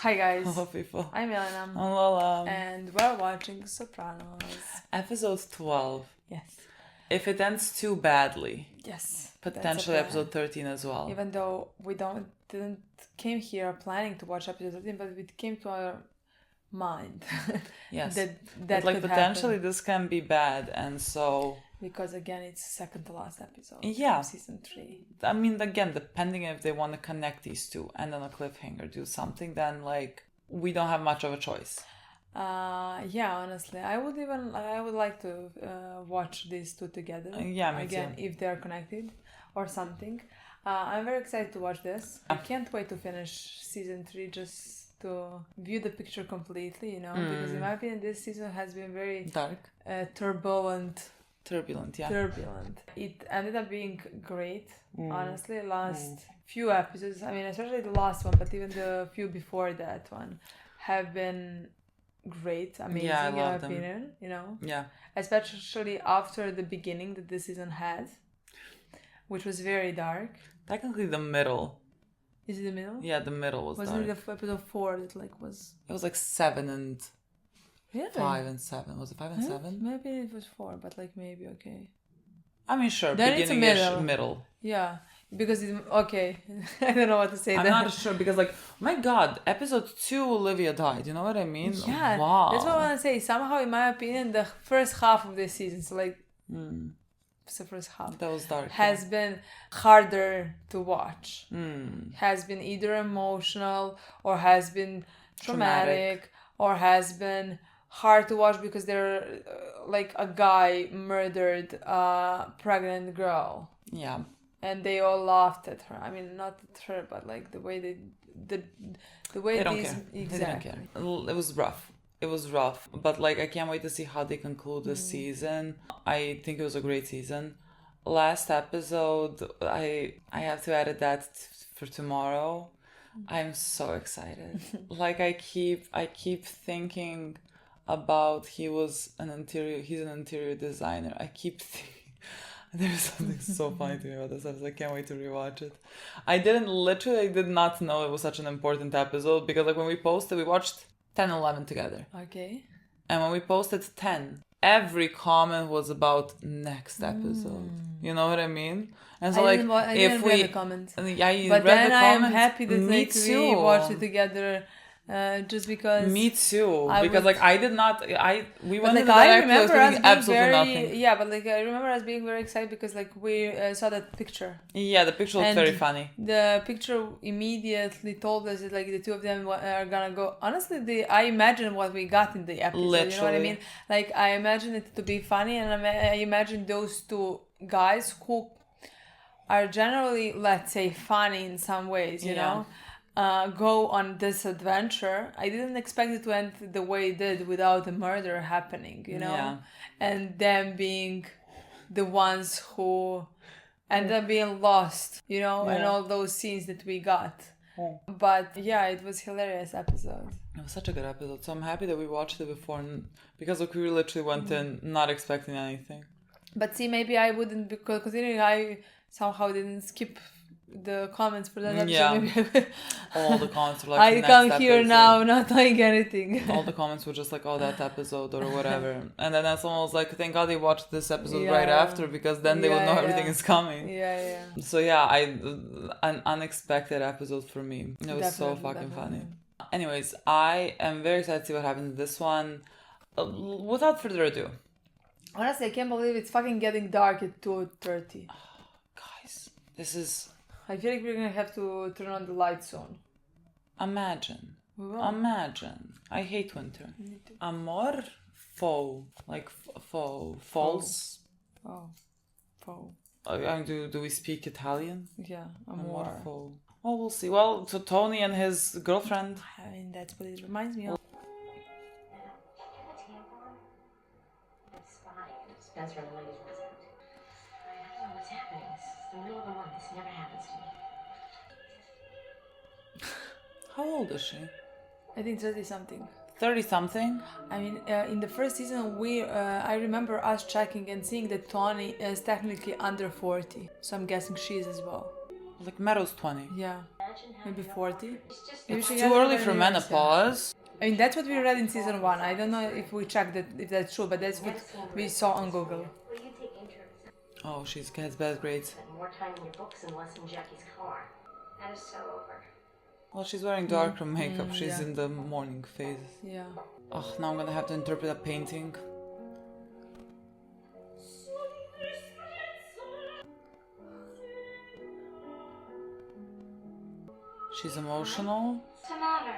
Hi guys. Hello people. I'm Milena. I'm Lola. And we're watching Sopranos. Episode 12. Yes. If it ends too badly. Yes. Potentially episode 13 as well. Even though we didn't came here planning to watch episode 13, but it came to our mind. Yes. that like could potentially happen. this can be bad, and so because again it's second to last episode. Yeah. Of season 3. I mean, again, depending if they want to connect these two and on a cliffhanger do something, then like we don't have much of a choice. Yeah, honestly, I would like to watch these two together. Yeah, me again, too. if they're connected or something. I'm very excited to watch this. I can't wait to finish season 3 just to view the picture completely, because in my opinion this season has been very Dark. turbulent. Yeah. Turbulent. It ended up being great, honestly. Last few episodes, I mean, especially the last one, but even the few before that one have been great, amazing, Yeah, I in my love them. opinion, Yeah. especially after the beginning that this season had, which was very dark. Technically the middle. Is it the middle? Yeah, the middle was Wasn't dark. it the episode 4 that was... It was like 7 and Really? 5 and 7. Was it 5 and 7? Maybe it was 4, but maybe, okay. I mean, sure. Then it's Beginning-ish, middle. Yeah, because okay, I don't know what to say. I'm then. not sure because, my God, episode 2, Olivia died. You know what I mean? Yeah, wow. That's what I want to say. Somehow, in my opinion, the first half of this season, so the first half, that was dark. has been harder to watch. Mm. Has been either emotional or has been traumatic. Or has been hard to watch because they're a guy murdered a pregnant girl. Yeah. And they all laughed at her. I mean, not at her, but the way the way They don't these care. exactly. They don't care. It was rough. It was rough, but I can't wait to see how they conclude this season. I think it was a great season. Last episode, I have to edit that for tomorrow. I'm so excited. I keep thinking about he's an interior designer. I keep thinking there's something so funny to me about this episode. I can't wait to rewatch it. I did not know it was such an important episode because when we posted, we watched 10 and 11 together. Okay. And when we posted 10, every comment was about next episode. You know what I mean? And so I didn't read the comments. Yeah, you but read then the I am comments. happy that Me we watched it together. Just because me too, I because would- I did not. We But went into I that remember episode us thinking being absolutely very nothing. yeah, but I remember us being very excited because we saw that picture. Yeah, the picture looked And very funny. The picture immediately told us that the two of them are gonna go. Honestly, I imagine what we got in the episode. Literally. You know what I mean? I imagine it to be funny, and I imagine those two guys who are generally, let's say, funny in some ways. You know. Go on this adventure. I didn't expect it to end the way it did without the murder happening, Yeah. and them being the ones who end up being lost, and all those scenes that we got. But yeah, it was hilarious episode. It was such a good episode. So I'm happy that we watched it before because we literally went in not expecting anything. But see, maybe I wouldn't, because considering I somehow didn't skip the comments for that episode. Yeah. Maybe All the comments were I next come here episode. now not knowing anything. All the comments were just oh, that episode or whatever. And then someone was like, thank God they watched this episode right after because then they will know everything is coming. Yeah. So yeah, an unexpected episode for me. It was so fucking funny. Anyways, I am very excited to see what happens in this one. Without further ado. Honestly, I can't believe it's fucking getting dark at 2:30. Guys, this is... I feel like we're gonna have to turn on the light soon. Imagine. We will. Imagine. I hate winter. Me too. Amor faux. Faux. False. Oh. Oh. Do we speak Italian? Yeah, Amor amor. faux. Well, we'll see. Well, so Tony and his girlfriend. I mean, that's what it reminds me of. It's fine. It's best for the ladies' resort. I don't know what's happening. It's the middle of the month. This never happens to me. How old is she? I think 30 something. 30-something? I mean, in the first season, I remember us checking and seeing that Tony is technically under 40. So I'm guessing she is as well. Like Meadow's 20. Yeah. imagine having Maybe a 40. partner? It's just Maybe It's she too has early another for year, yeah. menopause. I mean, that's what we read in season 1. I don't know if we checked that, if that's true, but that's what we saw on Google. Well, you take interns. Oh, she has bad grades. Spend more time in your books and less in Jackie's car. That is so over. Well, she's wearing darker makeup. She's yeah. in the morning phase. Yeah. Oh, now I'm gonna have to interpret a painting. She's emotional. What's the matter?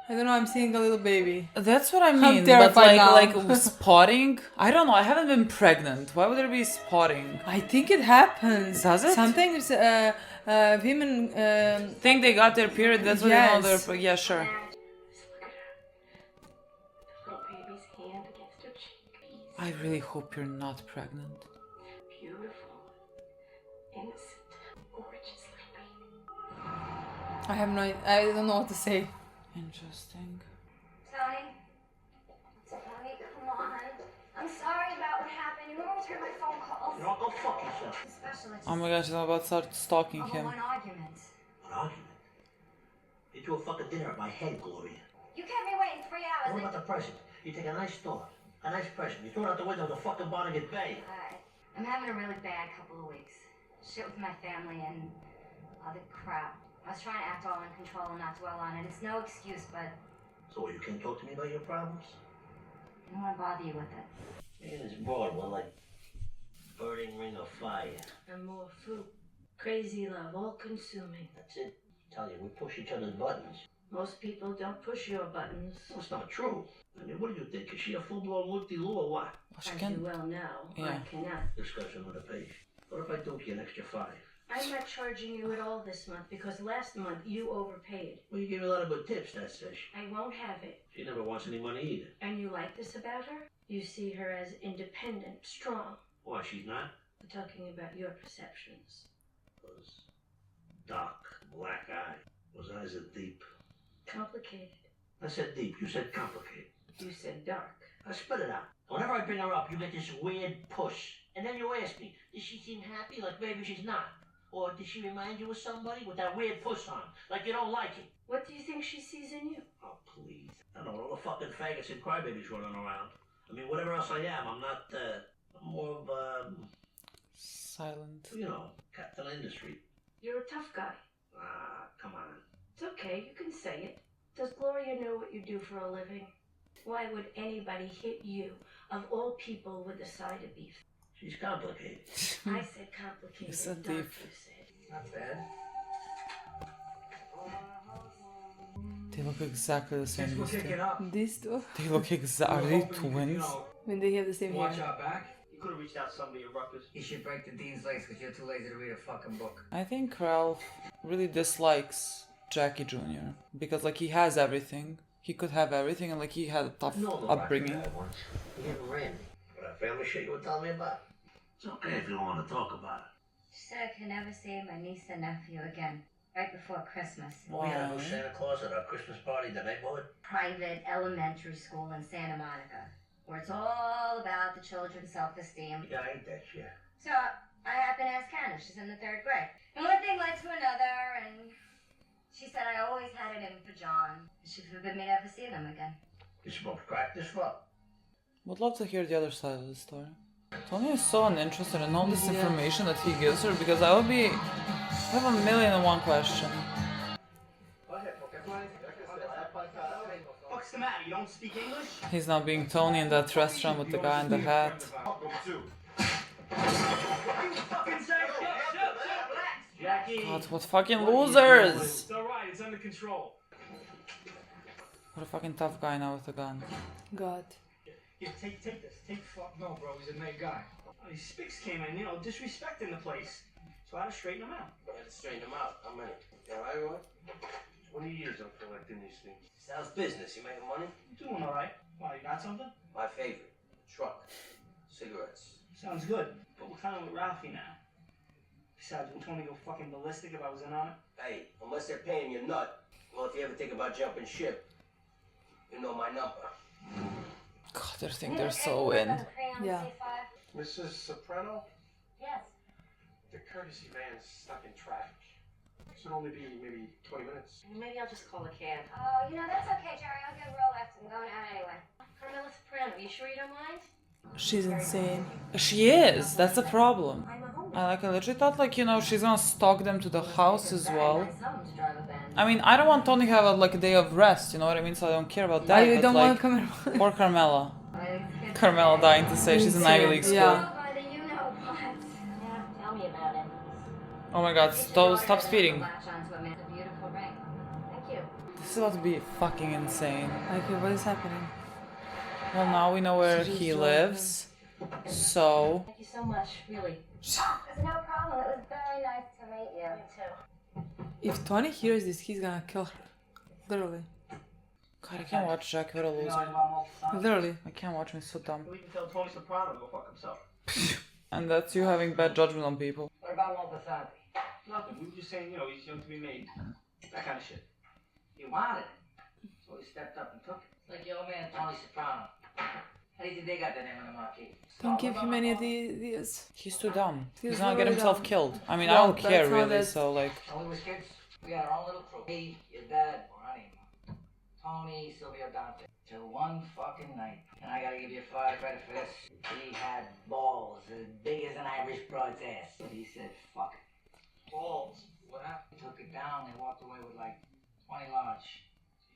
I don't know, I'm seeing a little baby. That's what I mean. But terrified now. like spotting. I don't know. I haven't been pregnant. Why would there be spotting? I think it happens. Does it? Sometimes women. Think they got their period. That's what they know. Yes. Their yeah, sure. Just look at her. The little baby's hand against her cheek. I really hope you're not pregnant. Beautiful. Innocent. Gorgeous little baby. I have no. I don't know what to say. Interesting. Tony? Tony, come on. I'm sorry about what happened. You won't return my phone calls. You know, go fuck yourself. Especially Oh my gosh, I'm about to start stalking over him. one argument. An argument? You threw a fucking dinner at my head, Gloria. You kept me waiting 3 hours. What about the present? You take a nice thought, a nice present, you throw it out the window of the fucking Barnegat Bay. Alright. I'm having a really bad couple of weeks. Shit with my family and other crap. I was trying to act all in control and not dwell on it. It's no excuse, but So you can't talk to me about your problems? I don't want to bother you with it. Man, it's broad one like burning ring of fire. And more fruit. Crazy love, all consuming. That's it. I tell you, we push each other's buttons. Most people don't push your buttons. That's not true. I mean, what do you think? Is she a full-blown loop-de-loo or what? Oh, she As can. you well know, Yeah. I cannot. Discussion on the page. What if I do get an extra 5? I'm not charging you at all this month because last month you overpaid. Well, you gave me a lot of good tips, that's fish. I won't have it. She never wants any money either. And you like this about her? You see her as independent, strong. Why, she's not? We're talking about your perceptions. Those dark, black eyes. Those eyes are deep. Complicated. I said deep, you said complicated. You said dark. I spit it out. Whenever I bring her up, you get this weird push. And then you ask me, does she seem happy? Like maybe she's not. Or did she remind you of somebody with that weird push on? Like you don't like it. What do you think she sees in you? Oh, please. I don't know, all the fucking faggots and crybabies running around. I mean, whatever else I am, I'm not, I'm more of, Silent. you know, Captain Industry. You're a tough guy. Ah, come on. It's okay, you can say it. Does Gloria know what you do for a living? Why would anybody hit you, of all people, with a side of beef? She's complicated. I said complicated. You said dark, beef. you said. Not bad. They look exactly the same. These two. up. These two, They look exactly twins. when they have the same Watch hair. out back. You could have reached out to somebody at Rutgers. You should break the dean's legs because you're too lazy to read a fucking book. I think Ralph really dislikes Jackie Jr. because like he has everything. He could have everything and like he had a tough No, no, upbringing. once. You never ran me. But that family shit you were telling me about? It's okay if you don't want to talk about it. She said I can never see my niece and nephew again. Right before Christmas. We had a new Why? Santa Claus at our Christmas party in the neighborhood. Private elementary school in Santa Monica, where it's all about the children's self-esteem. Yeah, ain't that shit. So I happened to ask Hannah. She's in the 3rd grade. And one thing led to another, and she said I always had it in for John. She forbid me to ever see them again. You smoked crack this fuck? Would love to hear the other side of the story. Tony is so uninterested in all this information that he gives her because I would be. I have 1,000,001 question. What's the matter? You don't speak English? He's now being Tony in that restaurant with the guy in the hat. Jackie. God, what fucking losers! It's alright, it's under control. What a fucking tough guy now with a gun. God. Yeah, take this. Take fuck. No, bro, he's a nice guy. These spics came in, disrespecting the place. So I had to straighten them out. You had to straighten them out. How many? Yeah, right, Roy? 20 years I'm collecting these things. Sounds business. You making money? You're doing alright. Why, you got something? My favorite. Truck. Cigarettes. Sounds good. But we're kind of with Ralphie now. Besides, would Tony go fucking ballistic if I was in on it? Hey, unless they're paying you nut. Well, if you ever think about jumping ship, you know my number. God, they think they're so in. Yeah. Mrs. Soprano? Yes. The courtesy van's stuck in traffic. Should only be maybe 20 minutes. Maybe I'll just call a cab. Oh, that's okay, Jerry. I'll get real left. I'm going out anyway. Carmela Soprano, you sure you don't mind? She's insane. She is. That's the problem. I literally thought she's gonna stalk them to the house as well. I mean, I don't want Tony to have a day of rest. You know what I mean? So I don't care about that. You don't want to come. Or Carmela. Carmela dying to say she's in Ivy League school. Yeah. Tell me about it. Oh my God! Stop speeding. Thank you. This is about to be fucking insane. Okay, what is happening? Well, now we know where he lives. So. Thank you so much, really. It's no problem. It was very nice to meet you. You too. If Tony hears this, he's gonna kill her. Literally. God, I can't watch Jack. What a loser. Literally. I can't watch him. He's so dumb. We can tell Tony Soprano to go fuck himself. And that's you having bad judgment on people. What about Walter? Nothing. We were just saying, he's young to be made. That kind of shit. He wanted it. So he stepped up and took it. Like your old man, Tony Soprano. How do you think they got the name on the marquee? Don't give him any of these. He's too dumb. He's He's gonna get really himself dumb. killed. I mean, I Well, don't that's care not really, that- so When we was kids, we had our own little crew. Me, your dad, or honeymoon. Tony, Sylvia, Dante. Till one fucking night. And I gotta give you a firefighter for this. He had balls as big as an Irish broad's ass. But he said, fuck it. Balls. What happened? Took it down and walked away with like 20 large.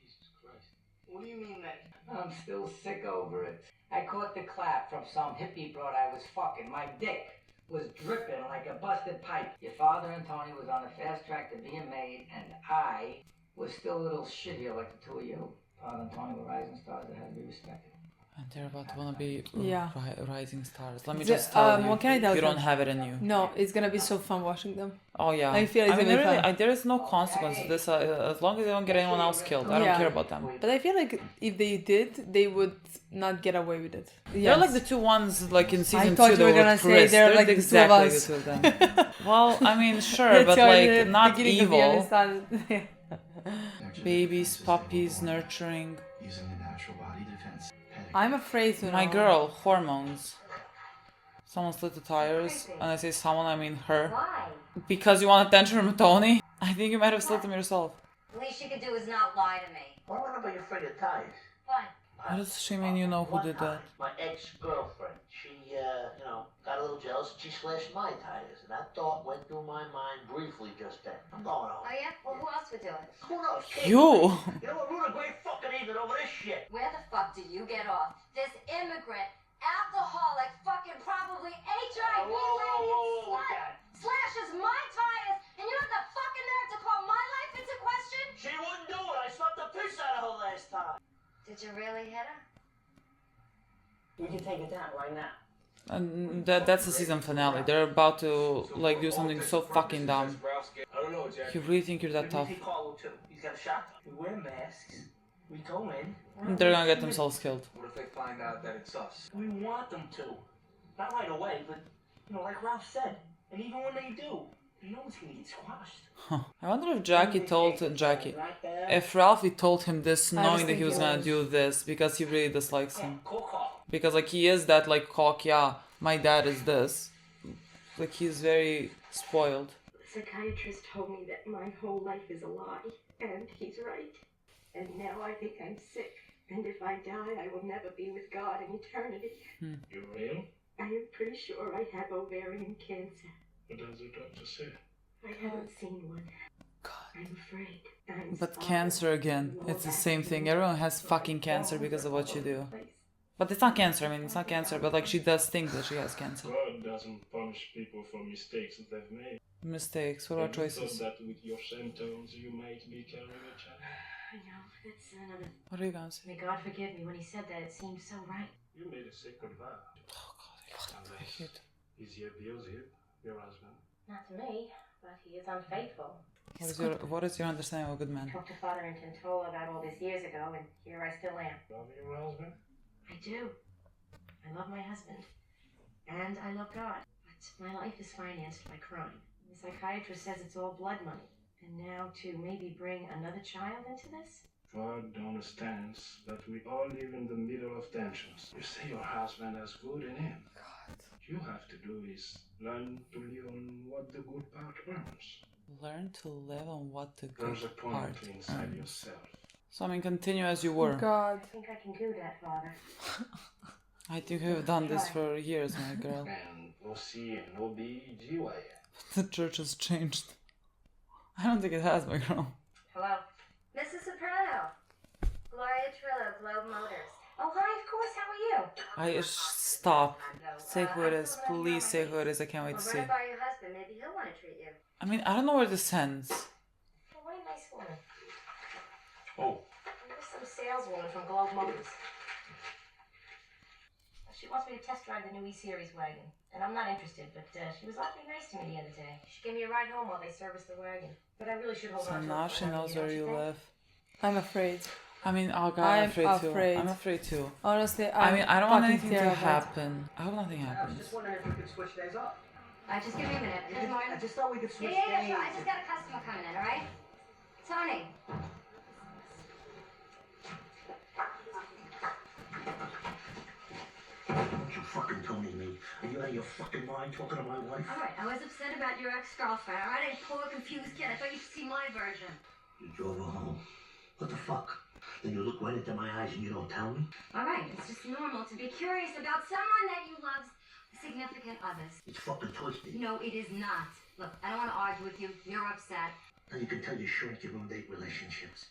Jesus Christ. What do you mean that? I'm still sick over it. I caught the clap from some hippie broad I was fucking. My dick was dripping like a busted pipe. Your father and Tony was on a fast track to being made, and I was still a little shittier like the two of you. Father and Tony were rising stars that had to be respected. And they're about to wanna be Yeah. rising stars. Let me The- just tell you, what can I tell you you? don't have it in you. No, it's gonna be so fun watching them. Oh yeah. I feel it's mean, gonna be really, fun. there is no consequence to this as long as they don't get anyone else killed. I don't Yeah. care about them. But I feel like if they did, they would not get away with it. They're like the two ones like in season thought 2 you that were were gonna with say Chris. they're like the two of exactly like us. the two of them. Well, I mean, sure, That's but how like the not beginning of the evil. episode started. Babies, puppies, nurturing. Using the natural body defense. I'm afraid to My know. girl, hormones. Someone slit the tires, and I say someone, I mean her. Why? Because you want attention from Tony? I think you might have slit them yourself. The least you could do is not lie to me. What about your friend of Ty's? Fine. How does she mean you know who One did time, that? my ex-girlfriend, she, got a little jealous and she slashed my tires. And that thought went through my mind briefly just then. I'm going home. Oh, yeah? Well, who else would do it? Who knows? Kid? You! You know what? Ruined a great fucking evening over this shit. Where the fuck do you get off? This immigrant, alcoholic, fucking probably HIV laden slut Dad. slashes my tires, and you have the fucking nerve to call my life into question? She wouldn't do it. I slapped the piss out of her last time. Did you really hit her? We can take it down right now. And that's the season finale. They're about to like do something so fucking dumb. I don't know, Jack. You really think you're that tough? We take Carlo too. He's got a shotgun. We wear masks. We go in. They're gonna get themselves killed. What if they find out that it's us? We want them to. Not right away, but, like Ralph said. And even when they do, no one's gonna get squashed. Huh. I wonder if if Ralphie told him this knowing that he was gonna do this because he really dislikes him. Call Carlo. Because like he is that like cock, yeah, my dad is this. Like he's very spoiled. The psychiatrist told me that my whole life is a lie, and he's right. And now I think I'm sick, and if I die, I will never be with God in eternity. You real? I am pretty sure I have ovarian cancer. What does the doctor say? I haven't seen one. God. I'm afraid. But cancer again, it's the same thing. Everyone has fucking cancer because of what you do. But it's not cancer, I mean, it's not cancer, but like she does think that she has cancer. God doesn't punish people for mistakes that they've made. Mistakes, what are choices? that with your symptoms you might be carrying a child. I know, that's another... What are you gonna say? May God forgive me when he said that. It seemed so right. You made a sacred vow. Oh god, I hate. Is he abusive, your husband? Not to me, but he is unfaithful. What is your understanding of a good man? Talked to Father in Tintola about all this years ago, and here I still am. Love your husband? I do. I love my husband. And I love God. But my life is financed by crime. The psychiatrist says it's all blood money. And now to maybe bring another child into this? God understands that we all live in the middle of tensions. You say your husband has good in him. God. You have to do is learn to live on what the good part earns. Learn to live on what the good There's a heart point inside earns. yourself. So I mean, continue as you were. God. I think I can do that, Father. I think you've done this for years, my girl. And no C and no B, GY. The church has changed. I don't think it has, my girl. Hello? Mrs. Soprano. Gloria Trillo, Globe Motors. Oh, hi, of course. How are you? Stop. Say who it is. Please say who it is. I can't wait I'll to run see. it by your husband. Maybe he'll want to treat you. I mean, I don't know where this ends. Oh, what a nice woman. Oh, There's some saleswoman from Globe Motors. She wants me to test drive the new E-Series wagon. And I'm not interested, but she was awfully nice to me the other day. She gave me a ride home while they serviced the wagon. But I really should hold So on to it. now for she one knows year, where don't you think? live. I'm afraid. I mean, oh God, I'm I'm afraid too. afraid. I'm afraid too. Honestly, I mean, I don't want fucking anything to terrified. happen. I hope nothing I was happens. just wondering if we could switch days up. Just give me a minute. Good morning. I just thought we could switch Yeah, days. sure. I just got a customer coming in, all right? Tony. Don't you fucking Tony me. Are you out of your fucking mind talking to my wife? All right, I was upset about your ex-girlfriend, all right? I poor, confused kid. I thought you'd see my version. You drove her home. What the fuck? Then you look right into my eyes and you don't tell me? All right, it's just normal to be curious about someone that you love's significant others. It's fucking twisted. No, it is not. Look, I don't want to argue with you. You're upset. Now you can tell you shrink your own date relationships.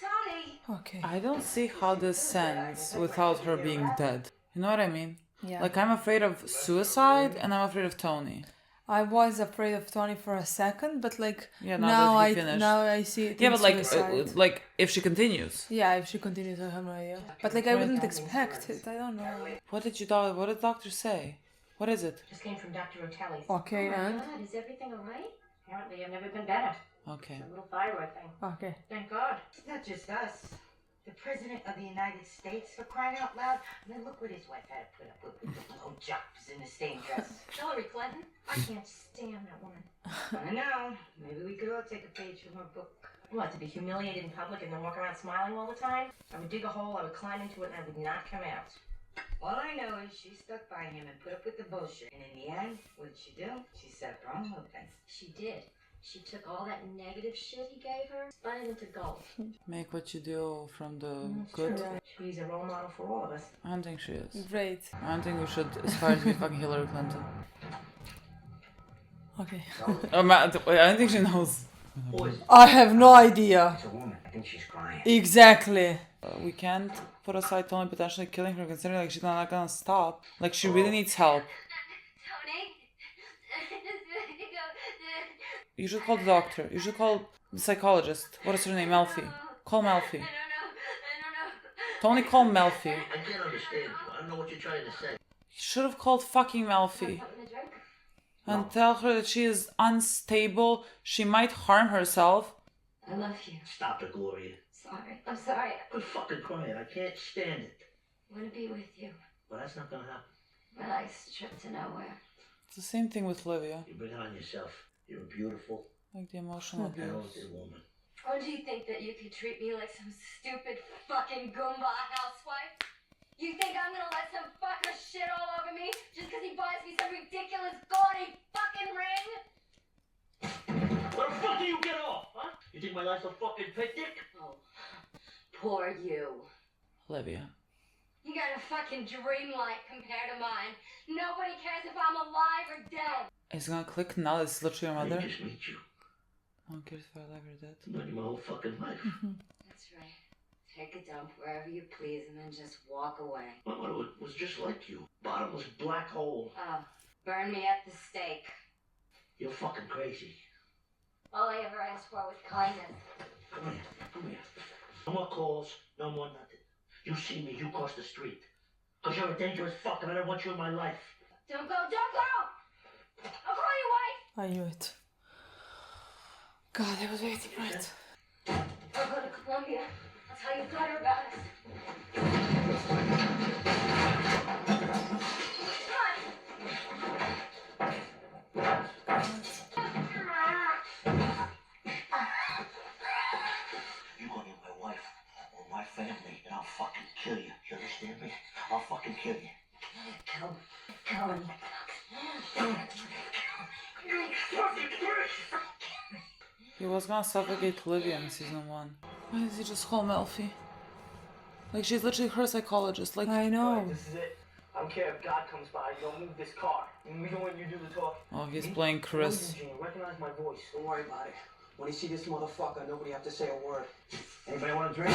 Tony! Okay. I don't see how this ends without her being dead. You know what I mean? Yeah. Like, I'm afraid of suicide and I'm afraid of Tony. I was afraid of Tony for a second, but like Yeah, now that he I finished. now I see it. Yeah, in but like, suicide. like if she continues. Yeah, if she continues, I have no idea. But like, I wouldn't expect it. I don't know. What did the doctor say? What is it? Just came from Dr. O'Telly's. Okay, Oh my and God, is everything all right? Apparently, I've never been better. Okay. It's a little thyroid thing. okay. Thank God. It's not just us. The President of the United States, for crying out loud. I mean, look what his wife had to put up with the blowjobs in the stained dress. Hillary Clinton? I can't stand that woman. I know. Maybe we could all take a page from her book. What, to be humiliated in public and then walk around smiling all the time? I would dig a hole, I would climb into it, and I would not come out. All I know is she stuck by him and put up with the bullshit. And in the end, what did she do? She set her own open. She did. She took all that negative shit he gave her, spun it into gold. Make what you do from the It's good. true. She's a role model for all of us. I don't think she is. Great. I don't think we should aspire to be fucking Hillary Clinton. Okay. I don't think she knows. I have no idea. It's a woman. I think she's crying. Exactly. We can't put aside Tony potentially killing her, considering like she's not gonna stop. Like she really needs help. Tony? You should call the doctor. You should call the psychologist. What is her name? Melfi. Call Melfi. I don't know. Tony, call Melfi. I can't understand you. I don't know what you're trying to say. You should have called fucking Melfi. And tell her that she is unstable. She might harm herself. I love you. Stop it, Gloria. Sorry. I'm sorry. Quit fucking crying. I can't stand it. I want to be with you. But that's not gonna happen. A nice trip to nowhere. It's the same thing with Livia. You bring it on yourself. You're beautiful, Like the emotional abuse. talented woman. Or do you think that you could treat me like some stupid fucking Goomba housewife? You think I'm gonna let some fucker shit all over me just because he buys me some ridiculous gaudy fucking ring? Where the fuck do you get off, huh? You think my life's a fucking picnic? Oh, poor you. Livia. You got a fucking dream life compared to mine. Nobody cares if I'm alive or dead. It's gonna click now. This is literally your I mother. just meet you. I don't care if I live or dead. I've known you my whole fucking life. That's right. Take a dump wherever you please and then just walk away. Well, it was just like you. Bottomless black hole. Oh, burn me at the stake. You're fucking crazy. All I ever asked for was kindness. Come here. Come here. No more calls. No more nothing. You see me, you cross the street. Because you're a dangerous fuck and I don't want you in my life. Don't go! Don't go! I'll call your wife! I knew it. God, I was waiting for it. I'll go to Columbia. I'll tell your daughter about us. You go near my wife or my family and I'll fucking kill you. You understand me? I'll fucking kill you. Kill me. You fucking bitch! He was gonna suffocate Livia in season 1. Why does he just call Melfi? Like, she's literally her psychologist. Like, I know. This is it. I don't care if God comes by. You don't move this car. We don't let you do the talking. oh, he's playing Chris. Eugene, recognize my voice. Don't worry about it. When you see this motherfucker, nobody have to say a word. Anybody want a drink?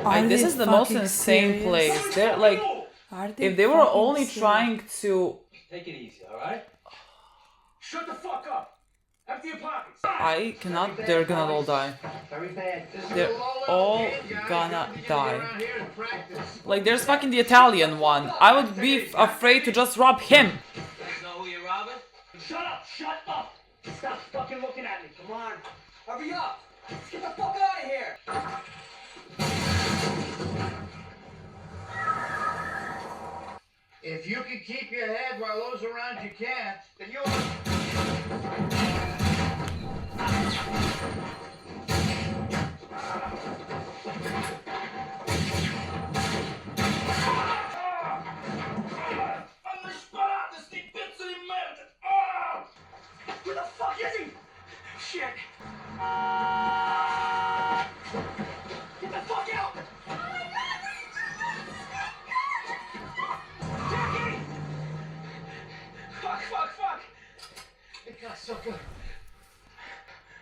Like, this is the most insane place. They're like, if they were only trying to... Take it easy, alright? Shut the fuck up. Empty your pockets. I cannot... They're gonna all die. Very bad. They're all gonna die. Like, there's fucking the Italian one. I would be afraid to just rob him. You guys know who you're robbing? Shut up. Shut up. Stop fucking looking at me. Come on. Hurry up. Let's get the fuck out of here. If you can keep your head while those around you can't, then you're... Where the fuck is he? Shit. Get the fuck out. Jackie! Fuck. It got so good.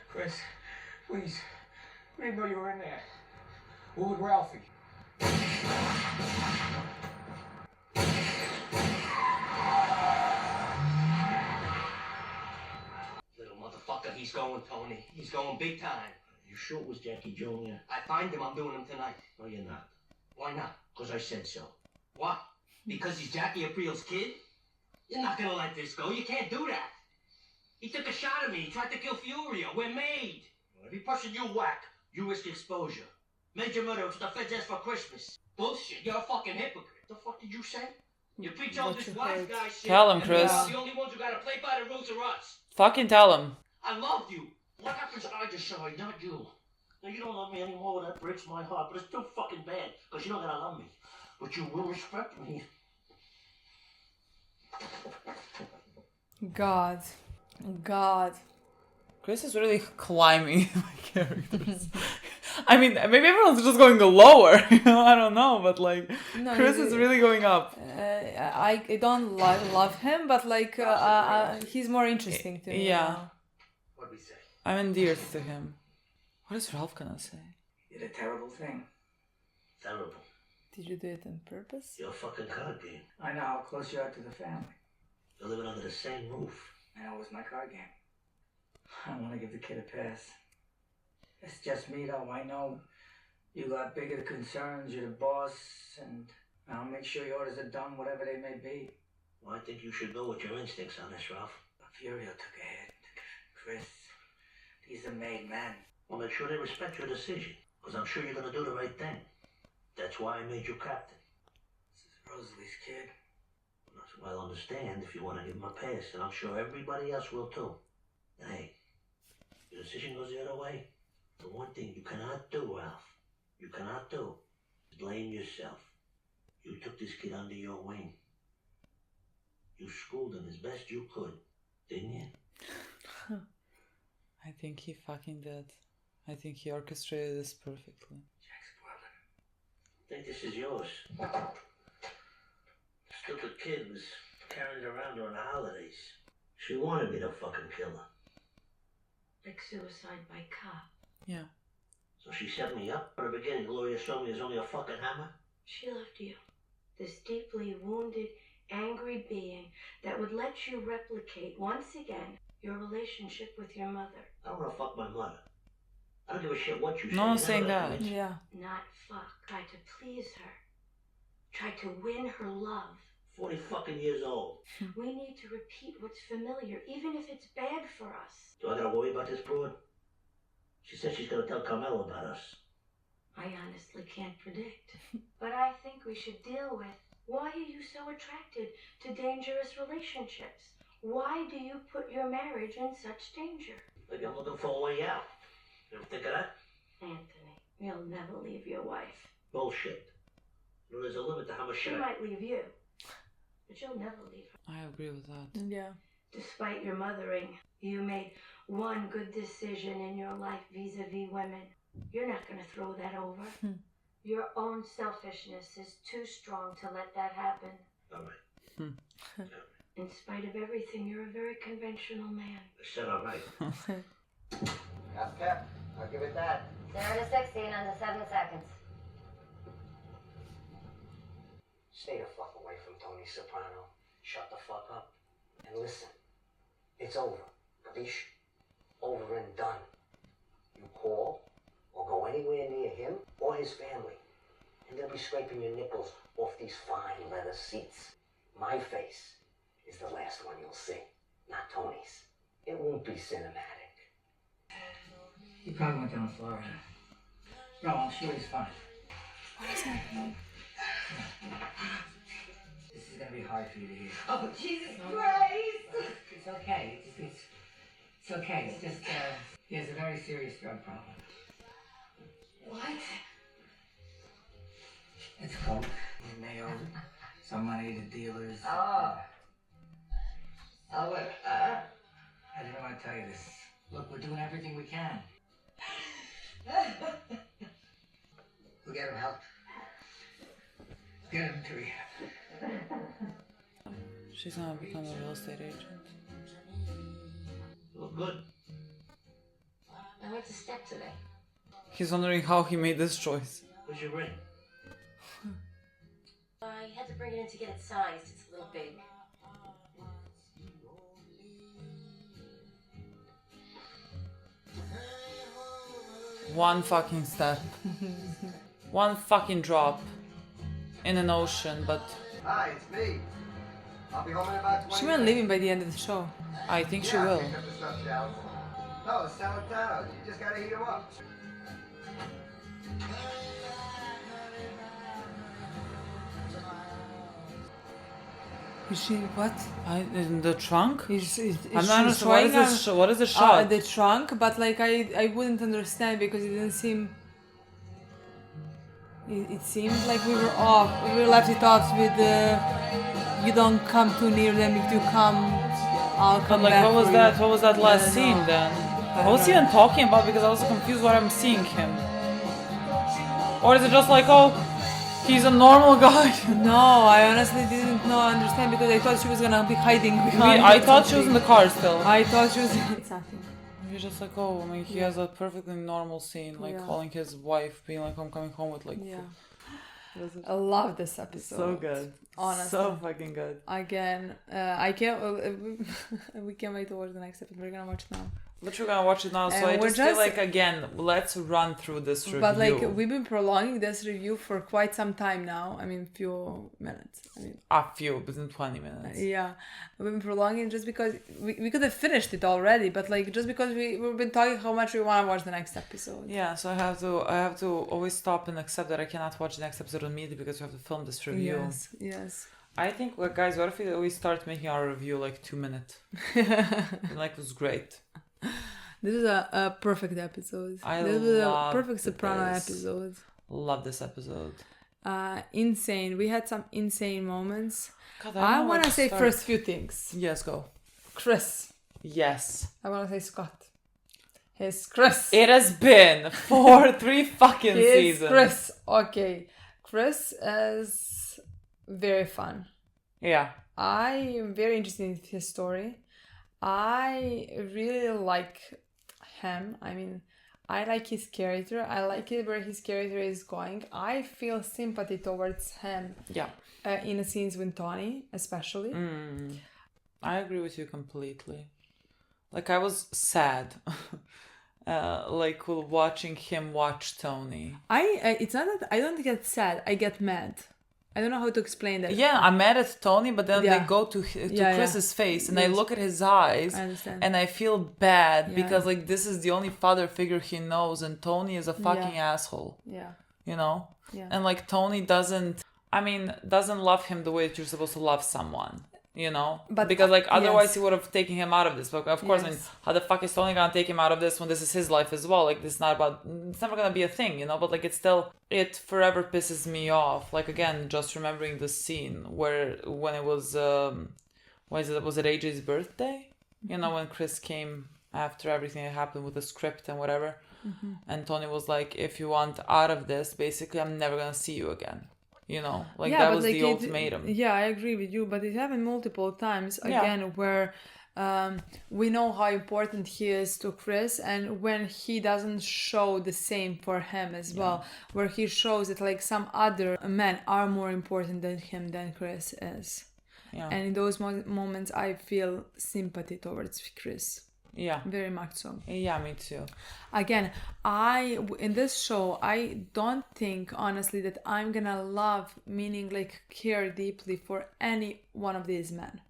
Chris, please. We didn't know you were in there. What with Ralphie? Little motherfucker, he's going, Tony. He's going big time. You sure it was Jackie Jr.? I find him, I'm doing him tonight. No, you're not. Why not? Because I said so. What? Because he's Jackie April's kid? You're not gonna let this go. You can't do that. He took a shot at me. He tried to kill Furio. We're made. Well, if he pushes you whack, you risk exposure. Major murder, it's what the feds asked for Christmas. Bullshit. You're a fucking hypocrite. The fuck did you say? You preach all this wise guy shit. Tell him, and Chris. The only ones who gotta play by the rules are us. Fucking tell him. I loved you. What happens if I decide, not you? Now, you don't love me anymore, that breaks my heart, but it's too fucking bad, because you don't gotta love me. But you will respect me. God. Chris is really climbing my characters. I mean, maybe everyone's just going lower, you know, I don't know, but like, No, Chris is really going up. I don't love him, but like he's more interesting to me. Yeah. Now. What'd we say? I'm endeared to him. What is Ralph gonna say? You did a terrible thing. Terrible. Did you do it on purpose? You're a fucking card game. I know how close you are to the family. You're living under the same roof. And it was my card game. I don't want to give the kid a pass. It's just me, though. I know you got bigger concerns. You're the boss, and I'll make sure your orders are done, whatever they may be. Well, I think you should go with your instincts on this, Ralph. But Furio took a hit. Chris, he's a made man. Well, make sure they respect your decision, because I'm sure you're gonna do the right thing. That's why I made you captain. This is Rosalie's kid. Well, I'll understand if you want to give him a pass, and I'm sure everybody else will too. Hey, your decision goes the other way. The one thing you cannot do, Ralph, you cannot do, is blame yourself. You took this kid under your wing. You schooled him as best you could, didn't you? I think he fucking did. I think he orchestrated this perfectly. Jack's brother. I think this is yours. Stupid kid was carrying it around during the holidays. She wanted me to fucking kill her. Like suicide by cop. Yeah. So she set me up. From the beginning, Gloria showed me there's only a fucking hammer. She loved you. This deeply wounded, angry being that would let you replicate once again your relationship with your mother. I don't want to fuck my mother. I don't give a shit what you say. No one's You saying know that. Yeah. Not fuck. Try to please her. Try to win her love. 40 fucking years old. We need to repeat what's familiar, even if it's bad for us. Do I gotta worry about this broad? She said she's gonna tell Carmelo about us. I honestly can't predict. But I think we should deal with, why are you so attracted to dangerous relationships? Why do you put your marriage in such danger? Maybe I'm looking for a way out. You ever think of that? Anthony, you'll never leave your wife. Bullshit. You know, there's a limit to how much She shit might leave you, but you'll never leave her. I agree with that. Yeah. Despite your mothering, you made one good decision in your life vis-a-vis women. You're not going to throw that over. Your own selfishness is too strong to let that happen. All right. In spite of everything, you're a very conventional man. I said all right. Half cap. I'll give it that. 0 to 60 in under 7 seconds. Stay the fuck away from Tony Soprano. Shut the fuck up. And listen. It's over. Capiche? Over and done. You call or go anywhere near him or his family, and they'll be scraping your nipples off these fine leather seats. My face is the last one you'll see, not Tony's. It won't be cinematic. He probably went down to Florida. No, I'm sure he's fine. What is happening? This is gonna be hard for you to hear. Oh, Jesus Christ! It's okay. It's okay. It's just, he has a very serious drug problem. What? It's coke. And they owe some money to dealers. Oh. Oh, what? I didn't want to tell you this. Look, we're doing everything we can. We'll get him help. Get him to rehab. She's gonna become a real estate agent. You look good. I went to step today. He's wondering how he made this choice. Where's your ring? I had to bring it in to get it sized. It's a little big. One fucking step. One fucking drop. In an ocean, but... Hi, it's me. I'll be home in about 20 She won't minutes. leave him by the end of the show. I think she Yeah, will. pick up the stuffed shells. No, it's saladados. You just gotta heat them up. Is she what? In the trunk? Is I'm she not understanding. showing us What is the shot? the trunk? But like I wouldn't understand because it didn't seem. It seemed like we were off. We were left it off with you don't come too near them. If you come, I'll come But like, back. what was for that? you. What was that last I don't scene know. then? I What was he don't even talking about? Because I was confused what I'm seeing him. Or is it just like, oh, he's a normal guy? No, I honestly didn't understand because I thought she was gonna be hiding behind. I thought she was in the car still. I thought she was. It's nothing. He's just like, oh, I mean, he has a perfectly normal scene, like Yeah. calling his wife, being like, I'm coming home with like. Yeah. I love this episode. So good. Honestly. So fucking good. Again, I can't. We can't wait to watch the next episode. We're gonna watch it now. Literally gonna watch it now, so And I we're just feel just- like, again, let's run through this review. But like we've been prolonging this review for quite some time now. I mean, few minutes. I mean, A few, within 20 minutes. yeah, we've been prolonging just because we could have finished it already, but like just because we've been talking how much we want to watch the next episode. Yeah, so I have to always stop and accept that I cannot watch the next episode immediately because we have to film this review. Yes. I think, like, guys, what if we start making our review like 2 minutes? Like, it was great. This is a perfect episode. I This is a love perfect Soprano this. episode. Love this episode. Insane. We had some insane moments. God, I don't know want where to say start. first few things. Yes, go. Chris. Yes. I want to say Scott. He's Chris. It has been 3 fucking He's seasons. Chris. Okay. Chris is very fun. Yeah. I am very interested in his story. I really like him. I mean, I like his character. I like it where his character is going. I feel sympathy towards him. Yeah. In the scenes with Tony, especially. I agree with you completely. Like, I was sad. Like, watching him watch Tony. It's not that I don't get sad. I get mad. I don't know how to explain that. Yeah, I'm mad at Tony, but then Yeah. they go to Yeah, Chris's face, and Yes. I look at his eyes, I understand. and I feel bad Yeah. because, like, this is the only father figure he knows, and Tony is a fucking asshole. Yeah. You know? Yeah. And, like, Tony doesn't love him the way that you're supposed to love someone. You know, But because like otherwise yes. he would have taken him out of this. But of course, I mean, Yes. how the fuck is Tony gonna take him out of this when this is his life as well? Like, this is not about. It's never gonna be a thing, you know. But like, it forever pisses me off. Like, again, just remembering the scene when it was was it AJ's birthday? You know, when Chris came after everything that happened with the script and whatever. Mm-hmm. And Tony was like, if you want out of this, basically, I'm never going to see you again. You know, like Yeah, that but was like the ultimatum. Yeah, I agree with you, but it happened multiple times Yeah. again where we know how important he is to Chris, and when he doesn't show the same for him as well, where he shows that like some other men are more important than him than Chris is. Yeah. And in those moments, I feel sympathy towards Chris. Yeah. Very much so. Yeah, me too. Again, in this show, I don't think, honestly, that I'm gonna love, meaning like care deeply for any one of these men.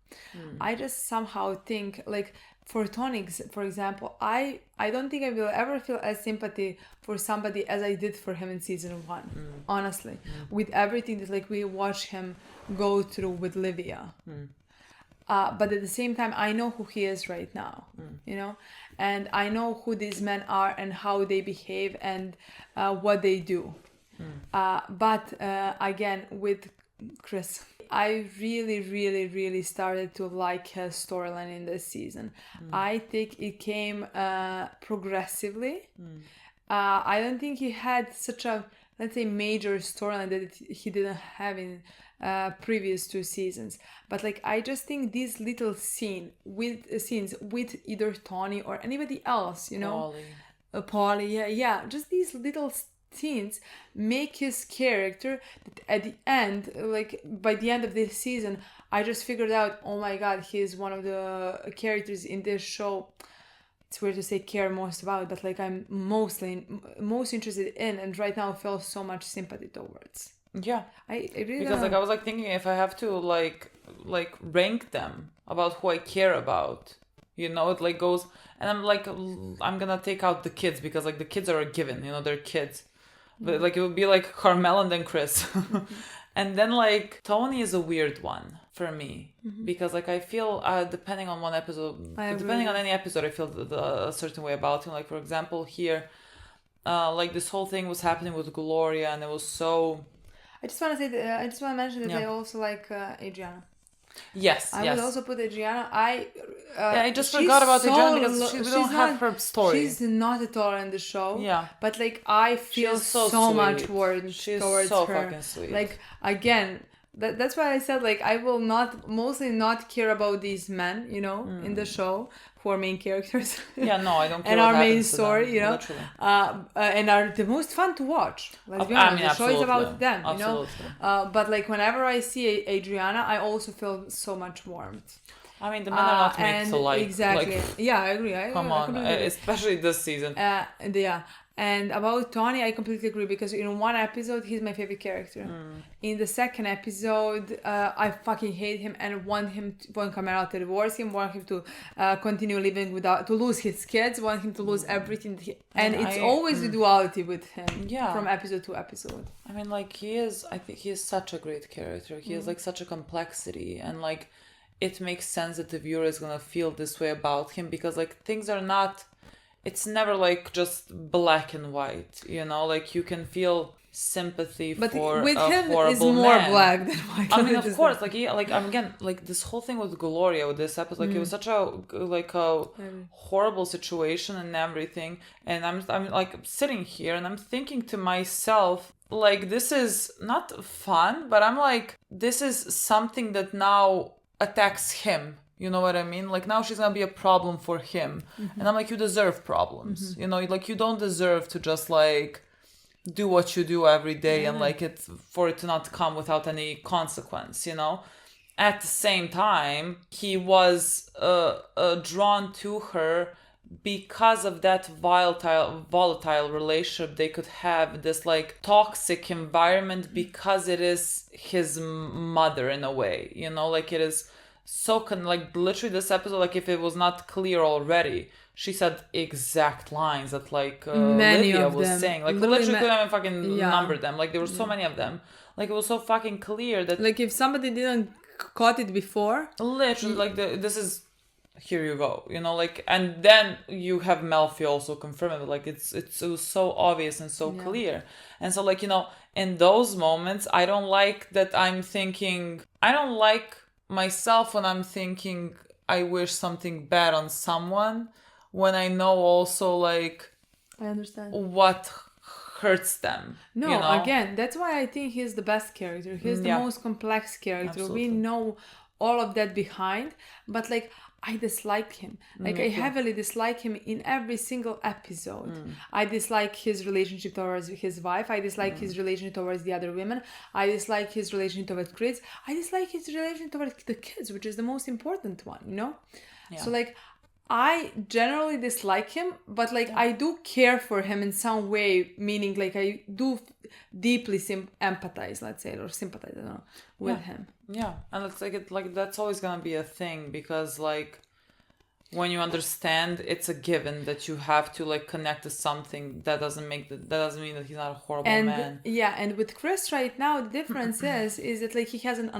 I just somehow think, like, for Tony, for example, I don't think I will ever feel as sympathy for somebody as I did for him in season 1, honestly. With everything that, like, we watch him go through with Livia. But at the same time, I know who he is right now, you know, and I know who these men are and how they behave and what they do. But again, with Chris, I really, really, really started to like his storyline in this season. I think it came progressively. I don't think he had such a, let's say, major storyline that he didn't have in previous 2 seasons, but like I just think these little scenes with either Tony or anybody else, you know, Paulie, yeah, just these little scenes make his character that at the end, like by the end of this season, I just figured out, oh my god, he's one of the characters in this show. It's weird to say care most about, but like I'm most interested in, and right now feel so much sympathy towards. Yeah, I really because don't like know. I was like thinking if I have to like rank them about who I care about, you know, it like goes, and I'm like I'm gonna take out the kids because like the kids are a given, you know, they're kids, but like it would be like Carmel and then Chris, and then like Tony is a weird one for me because like I feel depending on one episode, depending on any episode, I feel a certain way about him. Like for example here, like this whole thing was happening with Gloria, and it was so. I just want to mention that I also like Adriana. Yes, I would also put Adriana. I just forgot about Adriana because we don't have her story. She's not at all in the show. Yeah, but like I feel so much towards so her. Fucking sweet. Like again, that's why I said like I will mostly not care about these men, you know, in the show who are main characters. Yeah, no, I don't care. And what our main happens to story, them, you know, literally. and are the most fun to watch. Let's be honest, the show is about them, you know. But like whenever I see Adriana, I also feel so much warmth. I mean, the men are not made to like. Exactly. Like, yeah, I agree. Come on, especially this season. Yeah. And about Tony, I completely agree because in one episode, he's my favorite character. In the second episode, I fucking hate him and want Carmela to divorce him, want him to continue living to lose his kids, want him to lose everything. And it's always the duality with him from episode to episode. I mean, like I think he is such a great character. He has like such a complexity, and like it makes sense that the viewer is gonna feel this way about him because like things are not. It's never like just black and white, you know. Like you can feel sympathy for with a him horrible is more man. black than white. I mean, of course, like again, like this whole thing with Gloria with this episode, like it was such a horrible situation and everything. And I'm like sitting here and I'm thinking to myself, like this is not fun, but I'm like this is something that now attacks him. You know what I mean? Like now she's gonna be a problem for him. And I'm like, you deserve problems. You know, like you don't deserve to just like do what you do every day and like for it to not come without any consequence, you know? At the same time, he was drawn to her because of that volatile relationship they could have, this like toxic environment, because it is his mother in a way, you know, like it is so like literally this episode, like if it was not clear already, she said exact lines that like Lydia was saying, like literally couldn't even fucking number them, like there were so many of them, like it was so fucking clear that like if somebody didn't caught it before, literally like this is here you go, you know, like, and then you have Melfi also confirm it, like it was so obvious and so clear. And so like, you know, in those moments I don't like that I'm thinking, I don't like myself when I'm thinking I wish something bad on someone, when I know also like I understand what hurts them. No, you know? again, that's why I think he's the best character. He's the most complex character. Absolutely. We know all of that behind, but like I dislike him. Like I heavily dislike him in every single episode. I dislike his relationship towards his wife. I dislike his relationship towards the other women. I dislike his relationship towards Chris. I dislike his relationship towards the kids, which is the most important one, you know? Yeah. So like I generally dislike him, but like I do care for him in some way, meaning like I do deeply empathize, let's say, or sympathize, I don't know, with him. Yeah, and it's like that's always gonna be a thing, because like when you understand, it's a given that you have to like connect to something. That doesn't mean that he's not a horrible man. Yeah, and with Chris right now, the difference is that like he hasn't.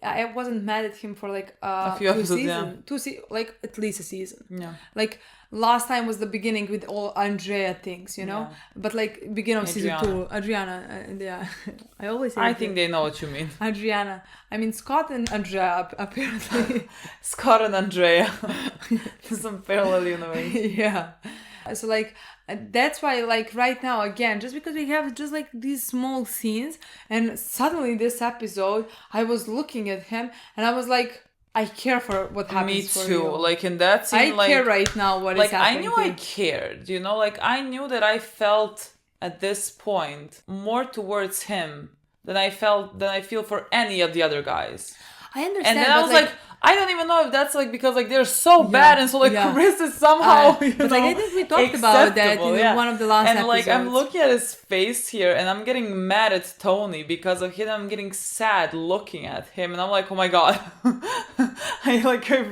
I wasn't mad at him for like a few episodes, like at least a season. Yeah. Like last time was the beginning with all Andrea things, you know. Yeah. But like beginning of season 2, Adriana. Yeah, I always say. I think they know what you mean. Adriana. I mean Scott and Andrea apparently. Scott and Andrea. There's some parallel universe. Yeah. So like that's why like right now again, just because we have just like these small scenes, and suddenly this episode I was looking at him and I was like, I care for what happens. Me for too. you. Like in that scene, I care right now what is happening. I knew I cared, you know, like I knew that I felt at this point more towards him than I feel for any of the other guys. I understand. And then I was like, I don't even know if that's like because like they're so bad, and so like Chris is somehow but like I think we talked about that in one of the last episodes. Like I'm looking at his face here and I'm getting mad at Tony because of him. I'm getting sad looking at him and I'm like, oh my god. I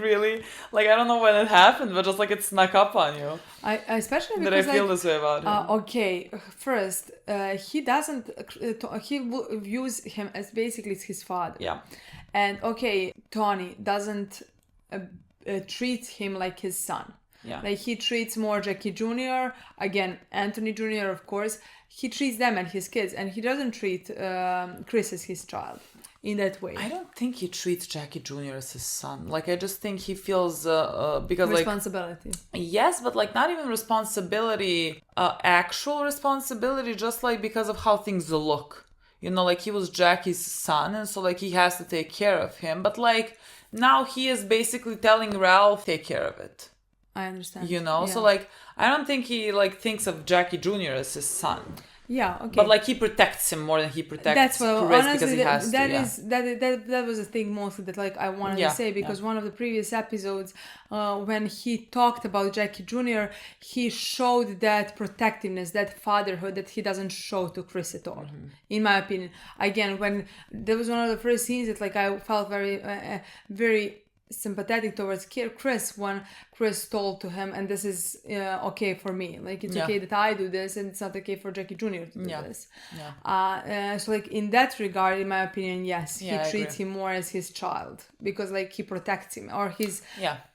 really like, I don't know when it happened, but just like it snuck up on you. I especially because I feel this way about him. Okay, first, he doesn't. He views him as basically his father. Yeah. And okay, Tony doesn't treat him like his son. Yeah. Like he treats more Jackie Jr., again, Anthony Jr., of course. He treats them and his kids, and he doesn't treat Chris as his child in that way. I don't think he treats Jackie Jr. as his son. Like, I just think he feels because responsibility. Yes, but like not even responsibility, actual responsibility, just like because of how things look. You know, like he was Jackie's son, and so like he has to take care of him. But like now he is basically telling Ralph, take care of it. I understand. You know, so like I don't think he like thinks of Jackie Jr. as his son. Yeah, okay. But like he protects him more than he protects Chris, honestly, because he has to. That was the thing mostly that like I wanted to say, because one of the previous episodes, when he talked about Jackie Jr., he showed that protectiveness, that fatherhood that he doesn't show to Chris at all, in my opinion. Again, when there was one of the first scenes that like I felt very, very sympathetic towards Chris when Chris told to him, and this is okay for me, like it's okay that I do this and it's not okay for Jackie Jr. to do this. So like in that regard, in my opinion, yes, he treats him more as his child, because like he protects him, or he's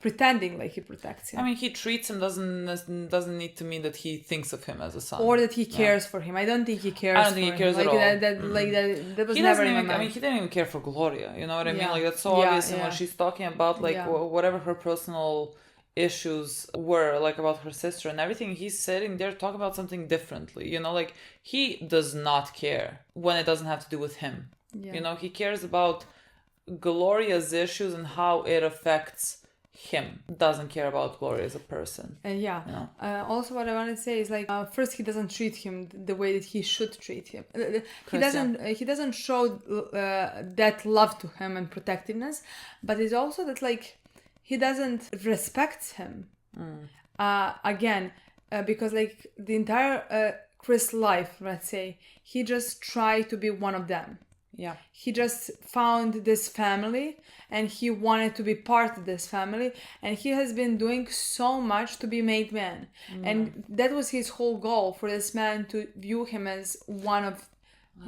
pretending like he protects him. I mean, he treats him doesn't need to mean that he thinks of him as a son, or that he cares for him. I don't think he cares. I don't think he cares at all. That was never in my mind. I mean, he didn't even care for Gloria. You know what I mean? Like that's so obvious, and when she's talking about like whatever her personal issues were, like about her sister and everything, he's sitting there talking about something differently. You know, like he does not care when it doesn't have to do with him. You know, he cares about Gloria's issues and how it affects him. Doesn't care about Gloria as a person. You know? Also, what I want to say is like first, he doesn't treat him the way that he should treat him. He doesn't show that love to him and protectiveness, but it's also that like he doesn't respect him. Again, because like the entire Chris life, let's say, he just tried to be one of them. Yeah. He just found this family and he wanted to be part of this family, and he has been doing so much to be made man. And that was his whole goal, for this man to view him as one of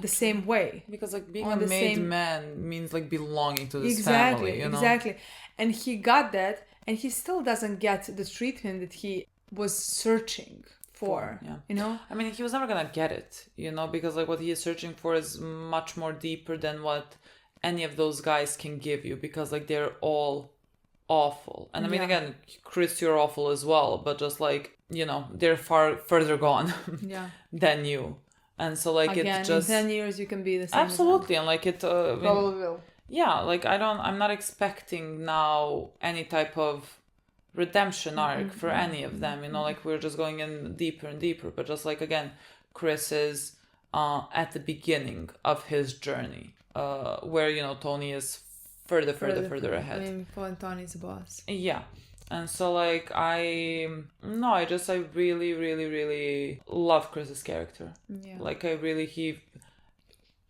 the same way. Because like being a made man means like belonging to this family, you know? Exactly. And he got that, and he still doesn't get the treatment that he was searching for, you know? I mean, he was never gonna get it, you know, because like what he is searching for is much more deeper than what any of those guys can give you, because like they're all awful. And I mean, again, Chris, you're awful as well, but just like, you know, they're far further gone than you. And so like again, it just... in 10 years you can be the same. Absolutely. And like it... probably will. Yeah, like I'm not expecting now any type of redemption arc for any of them, you know, like we're just going in deeper and deeper. But just like, again, Chris is at the beginning of his journey, where, you know, Tony is further ahead. I mean, Tony's the boss. Yeah. And so like I really, really, really love Chris's character. Yeah. Like he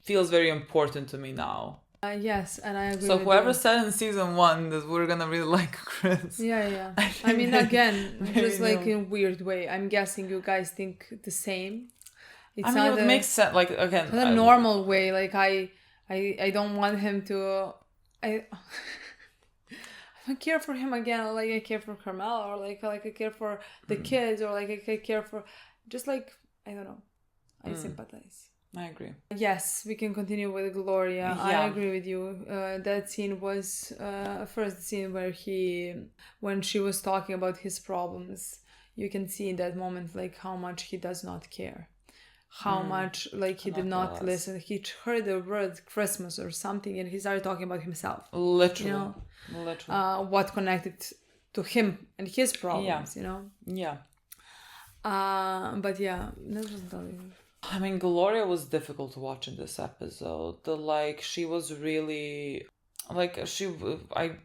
feels very important to me now. Yes, and I agree. So with whoever you. said in season 1 that we're gonna really like Chris. Yeah. I mean, again, just like in a weird way. I'm guessing you guys think the same. It's it would make sense. Like, again, not a normal way. Like I don't want him to. I care for him again. Like I care for Carmela, or like I care for the kids, or like I care for just like I don't know. I sympathize. I agree. Yes, we can continue with Gloria. Yeah. I agree with you. That scene was first scene where when she was talking about his problems, you can see in that moment like how much he does not care. How much like he did not listen. He heard the word Christmas or something and he started talking about himself. Literally. You know? Literally. What connected to him and his problems, you know? Yeah. But yeah, that was I mean, Gloria was difficult to watch in this episode. She was really,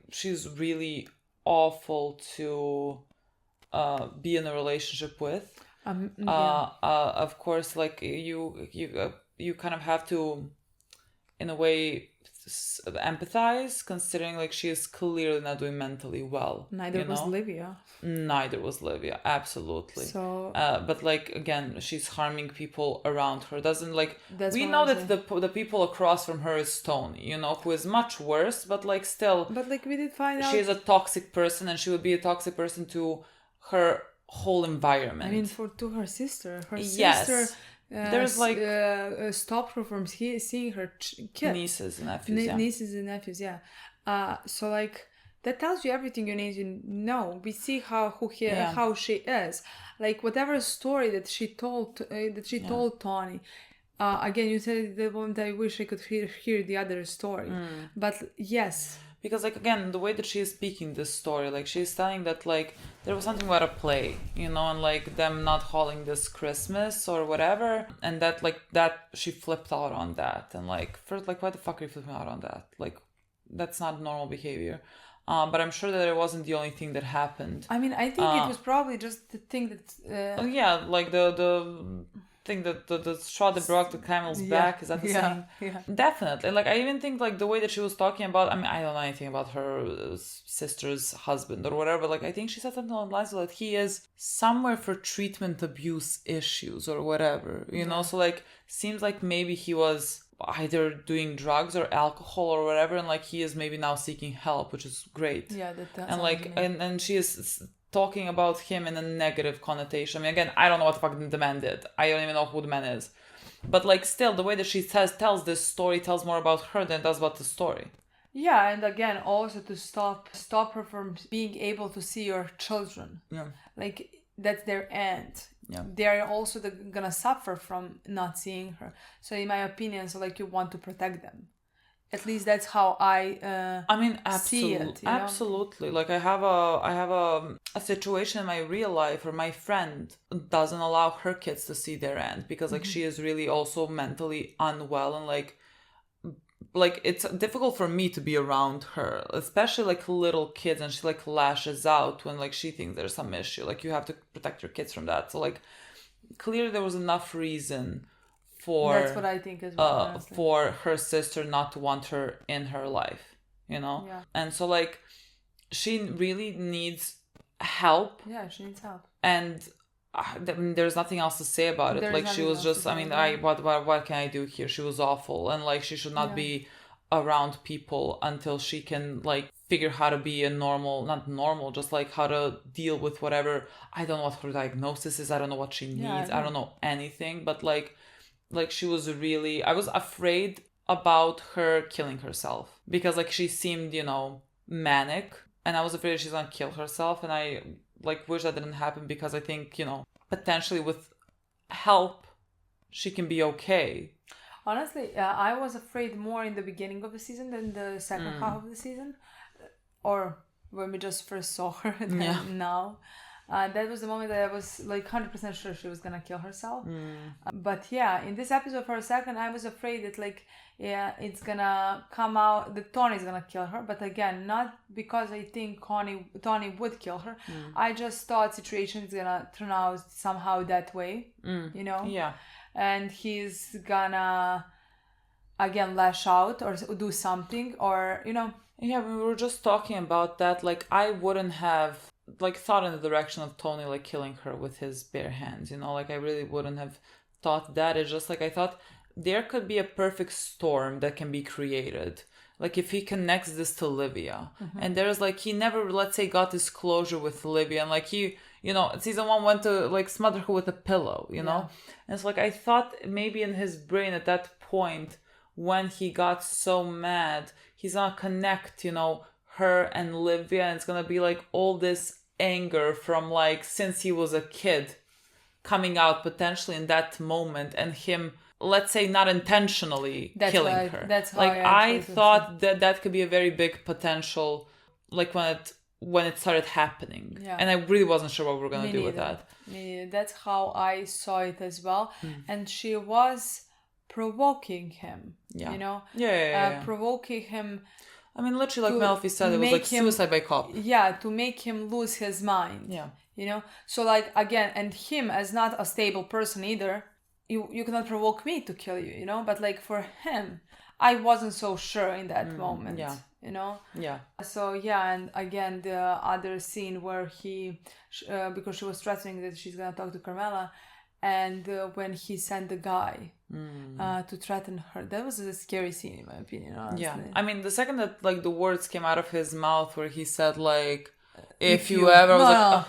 she's really awful to be in a relationship with. Of course, like you kind of have to, in a way, empathize, considering like she is clearly not doing mentally well. Neither was Livia, absolutely. So but like again, she's harming people around her. Doesn't like we what know I'm that saying. the people across from her is Tony, you know, who is much worse, but like still, but like we did find out she is a toxic person, and she would be a toxic person to her whole environment. I mean, to her sister. Yes. Sister there's like stopped her from seeing her kids, nieces and nephews. So like that tells you everything you need to know. We see how she is, like whatever story that she told told Tony. Again, you said the moment I wish I could hear the other story, but yes. Because, like, again, the way that she is speaking this story, like, she's telling that, like, there was something about a play, you know, and, like, them not calling this Christmas or whatever, and that, like, that she flipped out on that. And, like, first, like, why the fuck are you flipping out on that? Like, that's not normal behavior. But I'm sure that it wasn't the only thing that happened. I mean, I think it was probably just the thing that... yeah, like, the thing that the straw that broke the camel's back, is that the same? Yeah. Definitely. Like, I even think like the way that she was talking about, I mean, I don't know anything about her sister's husband or whatever, but like I think she said something along the lines of that he is somewhere for treatment abuse issues or whatever, you know. So like seems like maybe he was either doing drugs or alcohol or whatever, and like he is maybe now seeking help, which is great. That's and like and she is talking about him in a negative connotation. I mean, again, I don't know what the fuck the man did. I don't even know who the man is. But like still, the way that she tells this story tells more about her than it does about the story. Yeah, and again, also to stop her from being able to see your children. Yeah. Like, that's their end. Yeah. They're also gonna suffer from not seeing her. So in my opinion, so like you want to protect them. At least that's how I mean, see it. You know? Absolutely. Like I have a situation in my real life where my friend doesn't allow her kids to see their end because like she is really also mentally unwell, and like it's difficult for me to be around her, especially like little kids, and she like lashes out when like she thinks there's some issue. Like you have to protect your kids from that. So like clearly there was enough reason that's what I think as well, for her sister not to want her in her life, you know? Yeah. And so like she really needs help. Yeah, she needs help. And there's nothing else to say about it. Like she was just, I mean, what can I do here? She was awful, and like she should not be around people until she can like figure how to be not normal, just like how to deal with whatever. I don't know what her diagnosis is. I don't know what she needs. I don't know anything, but like she was really, I was afraid about her killing herself. Because, like, she seemed, manic. And I was afraid she's gonna kill herself. And I, like, wish that didn't happen because I think, potentially with help, she can be okay. Honestly, I was afraid more in the beginning of the season than the second half of the season. Or when we just first saw her than now. That was the moment that I was like 100% sure she was gonna kill herself. But yeah, in this episode for a second I was afraid that it's gonna come out that Tony's gonna kill her. But again, not because I think Tony would kill her. I just thought situation is gonna turn out somehow that way. Yeah. And he's gonna again lash out or do something or Yeah, we were just talking about that. Like, I wouldn't have thought in the direction of Tony killing her with his bare hands. I really wouldn't have thought that. It's just I thought there could be a perfect storm that can be created. Like, if he connects this to Livia, and there's he never, let's say, got this closure with Livia, and he, season 1 went to smother her with a pillow, and it's I thought maybe in his brain at that point when he got so mad, he's gonna connect, her and Livia, and it's gonna be all this anger from since he was a kid coming out potentially in that moment, and him, let's say, not intentionally killing her. That's how I thought that could be a very big potential, when it started happening. Yeah. And I really wasn't sure what we were gonna do with that. That's how I saw it as well. And she was provoking him. Provoking him. I mean, literally, like Melfi said, it was suicide by cop. Yeah, to make him lose his mind. Yeah. So again, and him as not a stable person either, you cannot provoke me to kill you, But for him, I wasn't so sure in that moment. Yeah. Yeah. So and again, the other scene where he, because she was threatening that she's gonna talk to Carmela, and when he sent the guy to threaten her, that was a scary scene in my opinion, honestly. Yeah, I mean, the second that the words came out of his mouth where he said if you ever, but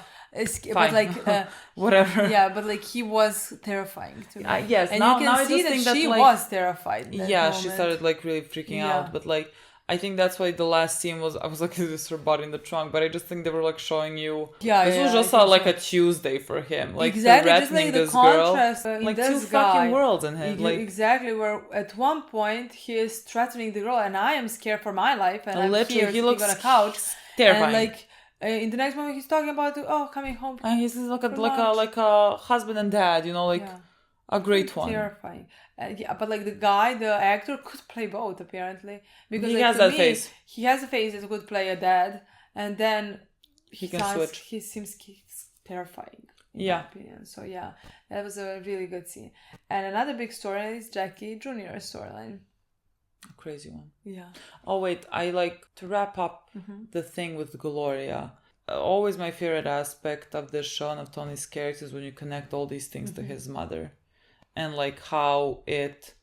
whatever. Yeah, but he was terrifying to me. Yes, and now you can I see just think that she that, was terrified. Yeah, she started really freaking out, but I think that's why the last scene was, I was is this her body in the trunk? But I just think they were showing you. Yeah, this was just a Tuesday for him. Exactly, just threatening the this contrast girl. in this two guy. fucking worlds in him. Exactly, where at one point he is threatening the girl, and I am scared for my life, and I'm here he looks on a couch. Terrifying. And in the next moment he's talking about coming home. And he's like a husband and dad, a great one. Terrifying. But the guy, the actor, could play both apparently, because he has that face. He has a face that could play a dad, and then he can switch. He seems terrifying. Yeah. My opinion. So that was a really good scene. And another big story is Jackie Jr.'s storyline. A crazy one. Yeah. Oh wait, I to wrap up the thing with Gloria. Always my favorite aspect of this show and of Tony's character is when you connect all these things to his mother. And how it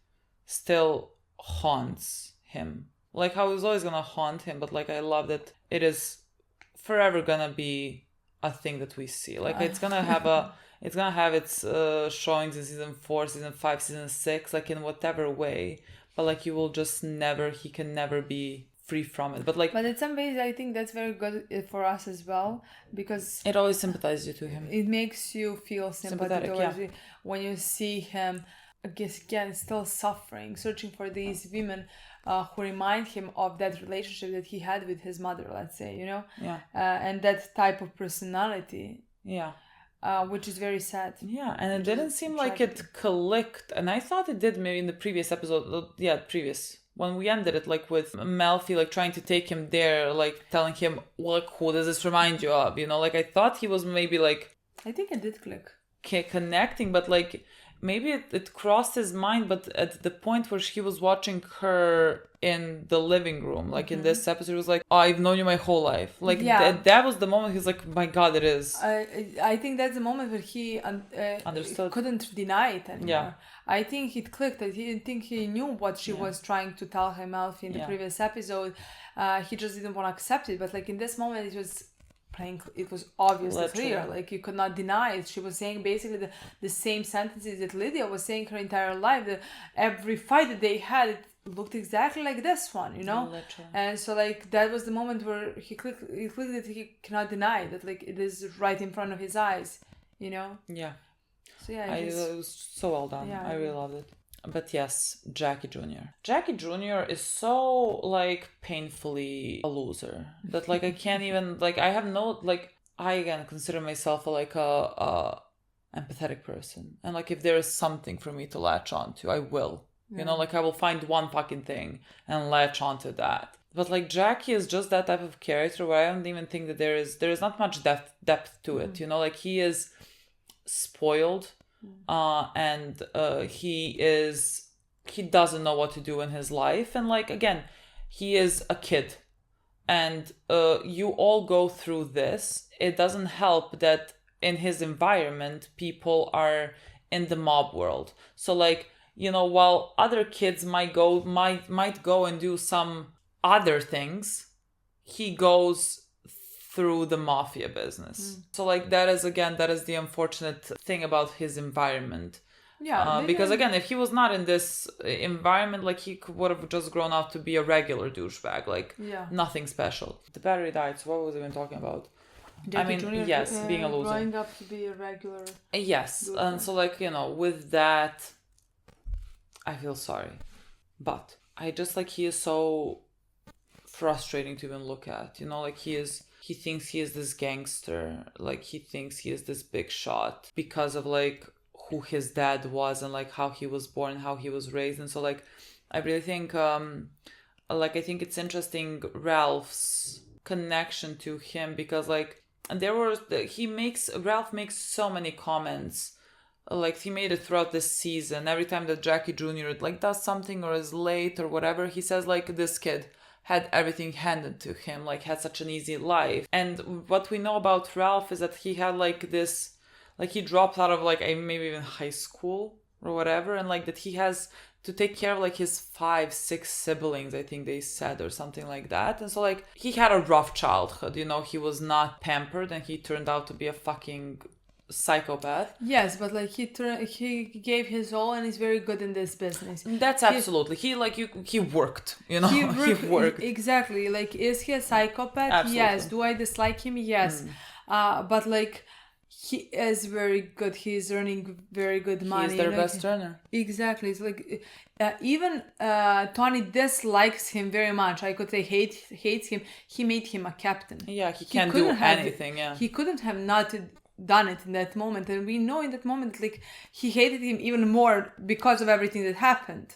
still haunts him. How it was always gonna haunt him, but I love that it is forever gonna be a thing that we see. It's gonna have its showings in season 4, season 5, season 6, in whatever way. But you will just he can never be free from it. But in some ways I think that's very good for us as well, because it always sympathizes you to him. It makes you feel sympathetic towards it when you see him again still suffering, searching for these women who remind him of that relationship that he had with his mother, let's say, and that type of personality. Yeah. Which is very sad. Yeah, and it didn't seem like it clicked, and I thought it did maybe in the previous episode. When we ended it, with Melfi, trying to take him there, telling him, who does this remind you of? I thought he was maybe I think it did click. Connecting, but maybe it crossed his mind, but at the point where he was watching her in the living room, in this episode, it was I've known you my whole life. That was the moment he's my God, it is. I think that's the moment where he understood, couldn't deny it anymore. Yeah. I think it clicked. That he didn't think he knew what she was trying to tell him, Melfi, in the previous episode. He just didn't want to accept it. But in this moment, it was plain. It was obviously clear. You could not deny it. She was saying basically the same sentences that Lydia was saying her entire life. Every fight that they had, looked exactly like this one, you know. Literally. And so like that was the moment where he clicked that he cannot deny that like it is right in front of his eyes, you know. Yeah. So yeah, It was so well done. Yeah, I really loved it. But yes, Jackie Jr. Jackie Jr. is so like painfully a loser that like I can't even like I have no like I again consider myself like a empathetic person, and like if there is something for me to latch onto, I will. You know, like I will find one fucking thing and latch onto that. But like Jackie is just that type of character where I don't even think that there is not much depth to it. You know, like he is spoiled. And he doesn't know what to do in his life, and like again he is a kid, and you all go through this. It doesn't help that in his environment people are in the mob world, so like, you know, while other kids might go and do some other things, he goes through the mafia business. So like that is the unfortunate thing about his environment. Yeah, because again, if he was not in this environment, like he would have just grown up to be a regular douchebag, like nothing special. The battery died, so what was I even talking about? Jackie Jr. Yes, being a loser. Growing up to be a regular. Yes, douchebag. And so like, you know, with that, I feel sorry, but I just like he is so frustrating to even look at. You know, like he thinks he is this gangster, like he thinks he is this big shot because of like who his dad was and like how he was born, how he was raised. And so like I really think like I think it's interesting Ralph's connection to him, because like Ralph makes so many comments, like he made it throughout this season. Every time that Jackie Jr. like does something or is late or whatever, he says like this kid had everything handed to him, like had such an easy life. And what we know about Ralph is that he had like this, like he dropped out of like maybe even high school or whatever, and like that he has to take care of like his 5-6 siblings, I think they said, or something like that. And so like he had a rough childhood, you know, he was not pampered, and he turned out to be a fucking psychopath. Yes, but like he gave his all and is very good in this business. That's absolutely. He worked, you know. He worked. Exactly. Like, is he a psychopath? Absolutely. Yes. Do I dislike him? Yes. But like he is very good. He's earning very good money. He's their best earner. Exactly. It's like even Tony dislikes him very much. I could say hates him. He made him a captain. Yeah, he can't do anything. Yeah, he couldn't have not done it in that moment, and we know in that moment like he hated him even more because of everything that happened.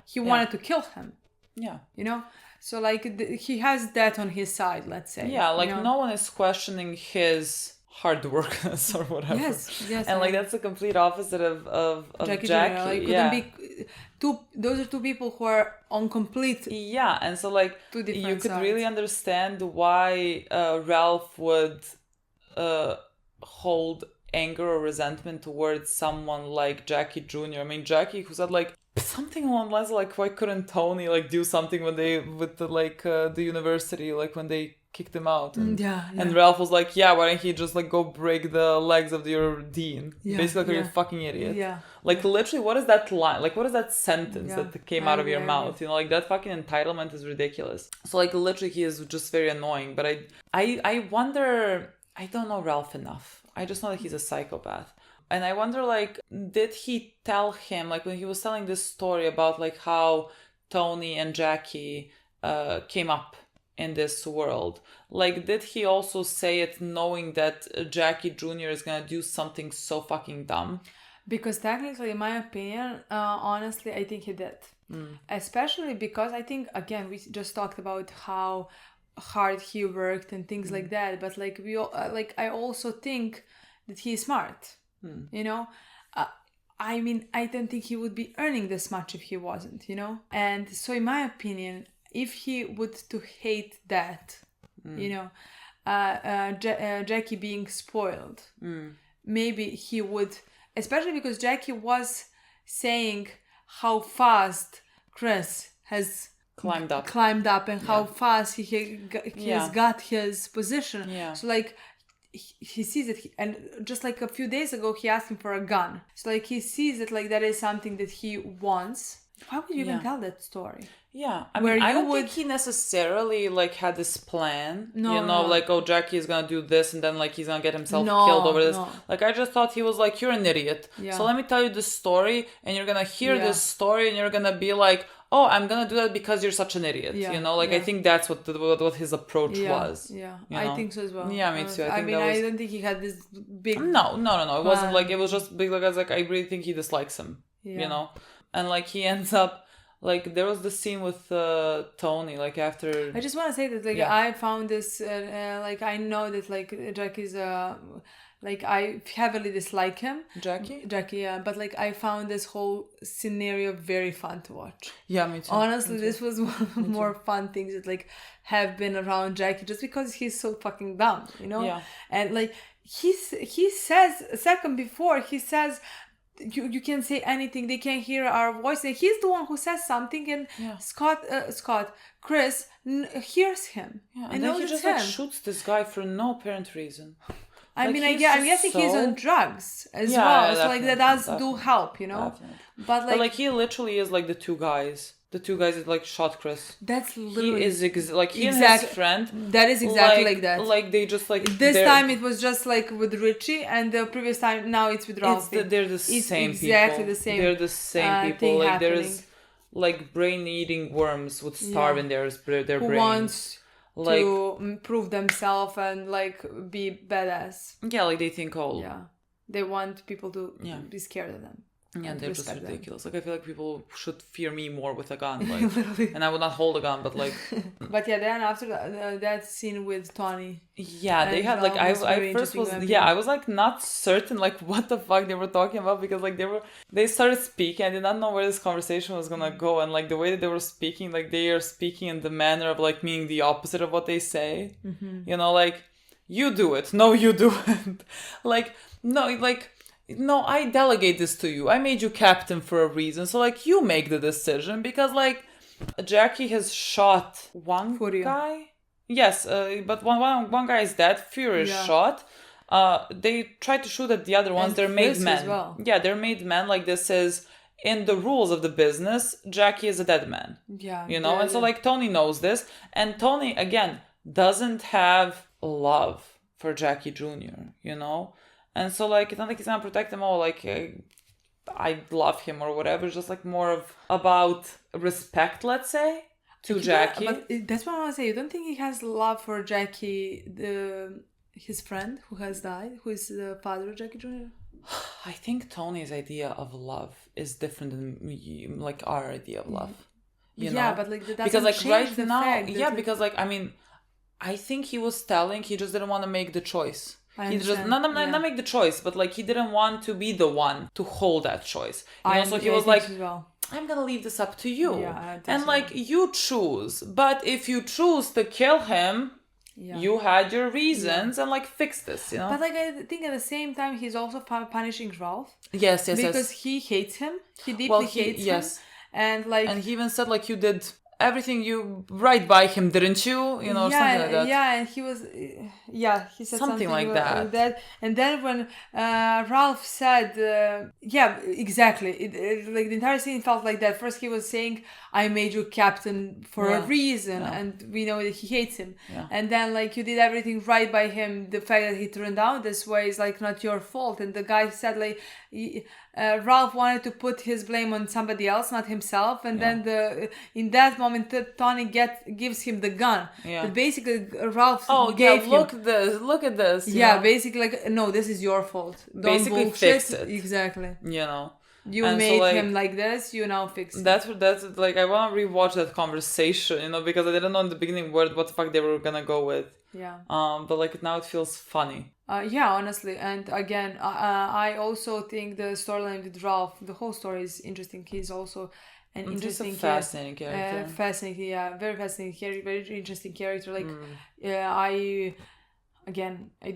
He wanted to kill him, you know, so like he has that on his side, let's say. Like, you know? No one is questioning his hard workness or whatever. Yes, and like that's the complete opposite of Jackie. Like, couldn't be those are two people who are on complete and so like two different you could sides. really understand why Ralph would hold anger or resentment towards someone like Jackie Jr. I mean, Jackie, who said like something along the lines like, why couldn't Tony like do something when they with the like the university, like when they kicked him out, and Ralph was like, why don't he just like go break the legs of your dean? Basically, like, you're a fucking idiot. Like literally, what is that line? Like, what is that sentence that came out of your mouth? You know, like that fucking entitlement is ridiculous. So like literally, he is just very annoying. But I wonder. I don't know Ralph enough. I just know that he's a psychopath. And I wonder, like, did he tell him, like, when he was telling this story about, like, how Tony and Jackie came up in this world, like, did he also say it knowing that Jackie Jr. is gonna do something so fucking dumb? Because technically, in my opinion, honestly, I think he did. Especially because I think, again, we just talked about how hard he worked and things like that, but like I also think that he's smart. You know, I mean, I don't think he would be earning this much if he wasn't, you know. And so in my opinion, if he would to hate that, you know, Jackie being spoiled, maybe he would, especially because Jackie was saying how fast Chris has climbed up and how fast he has got his position. So like he sees it, and just like a few days ago he asked him for a gun. So like he sees it like that is something that he wants. Why would you even tell that story? Yeah, I Where mean, I you don't would- think he necessarily like had this plan. No, you know, no. like, oh, Jackie is gonna do this, and then like he's gonna get himself No, killed over this. no. Like, I just thought he was like, you're an idiot. Yeah. So let me tell you this story, and you're gonna hear Yeah. this story, and you're gonna be like, oh, I'm gonna do that because you're such an idiot. Yeah, You know, like I yeah. think that's what his approach Yeah, was. yeah, you I know? think so as well. Yeah, me too. I think mean, that was... I don't think he had this big. No. It wasn't plan. like, it was just big. Like I was like, I really think he dislikes him. Yeah. You know, and like he ends up. Like, there was the scene with Tony, like, after... I just want to say that, like, Yeah. I found this, like, I know that, like, Jackie's, like, I heavily dislike him. Jackie, yeah. But, like, I found this whole scenario very fun to watch. Yeah, me too. Honestly, Me too. this was one of the more fun things that, like, have been around Jackie just because he's so fucking dumb, you know? Yeah. And, like, he says, a second before, he says... You can say anything, they can hear our voice, and he's the one who says something, and Chris hears him. Yeah, and then he knows just it's like him. shoots this guy for no apparent reason. I Like, mean, he's I'm just guessing he's so- on drugs as Yeah, well, yeah, so like that does do definitely, help, you know. definitely. But But like he literally is like the two guys that like shot Chris. That's literally he is like he and exact- his friend. that is exactly like that. Like they just like this they're- time it was just like with Richie, and the previous time now it's with Ralph. they're the same exactly people. the same. They're the same people. thing Like happening. there's like brain-eating worms would starve in their Who brains. wants like to prove themselves and like be badass. yeah, like they think Yeah, they want people to Yeah. be scared of them. Yeah, and they're just respect them. ridiculous. Like I feel like people should fear me more with a gun, like, Literally. and I would not hold a gun, but like, But yeah, then after that scene with Tony. yeah, they and had like Val was very I first interesting was memory. yeah, I was like not certain like what the fuck they were talking about because like they started speaking. I did not know where this conversation was gonna go, and like the way that they were speaking, like they are speaking in the manner of like meaning the opposite of what they say. Mm-hmm. You know, like you do it, no, you do it, like no, like. No, I delegate this to you. I made you captain for a reason. So, like, you make the decision because, like, Jackie has shot one Furio. guy. Yes, but one guy is dead. Fury is Yeah. shot. They tried to shoot at the other ones. And They're made Chris men. as well. Yeah, they're made men. Like, this is in the rules of the business. Jackie is a dead man. Yeah. You know? And so, like, Tony knows this. And Tony, again, doesn't have love for Jackie Jr., you know? And so, like, it's not like he's gonna protect them all. Like, I love him or whatever. It's just like more of about respect, let's say, to Jackie. But that's what I want to say. You don't think he has love for Jackie, his friend who has died, who is the father of Jackie Jr.? I think Tony's idea of love is different than like our idea of love. You yeah, know? but like that doesn't because like change right the now, fact that, yeah, like, because like I mean, I think he was telling he just didn't want to make the choice. I He just understand, not make the choice, but like he didn't want to be the one to hold that choice. You know, so he I was think like, so as well. I'm gonna leave this up to you. Yeah, I think and so. like you choose. But if you choose to kill him, Yeah. you had your reasons and like fix this, you know? But like I think at the same time he's also punishing Ralph. Yes, because he hates him. He deeply hates him. And like and he even said like you did everything you right by him, didn't you? You know, or something like that. Yeah, and he was he said something like about that. And then when Ralph said exactly, like the entire scene felt like that. First he was saying, I made you captain for a reason, and we know that he hates him. Yeah. And then like you did everything right by him. The fact that he turned out this way is like not your fault. And the guy said like Ralph wanted to put his blame on somebody else, not himself. And then in that moment Tony gives him the gun. Yeah. But basically Ralph gave him. Look at this. you Yeah, know? basically like no, this is your fault. Don't Basically bullshit. fix it. Exactly. You know. You And so, made like, him like this, you now fix it. That's like I want to rewatch that conversation, you know, because I didn't know in the beginning what the fuck they were gonna go with. Yeah. But like now it feels funny. Yeah, honestly, and again, I also think the storyline with Ralph, the whole story is interesting. He's also an He's a interesting, fascinating character. Fascinating, yeah, very fascinating character, very interesting character. Like, I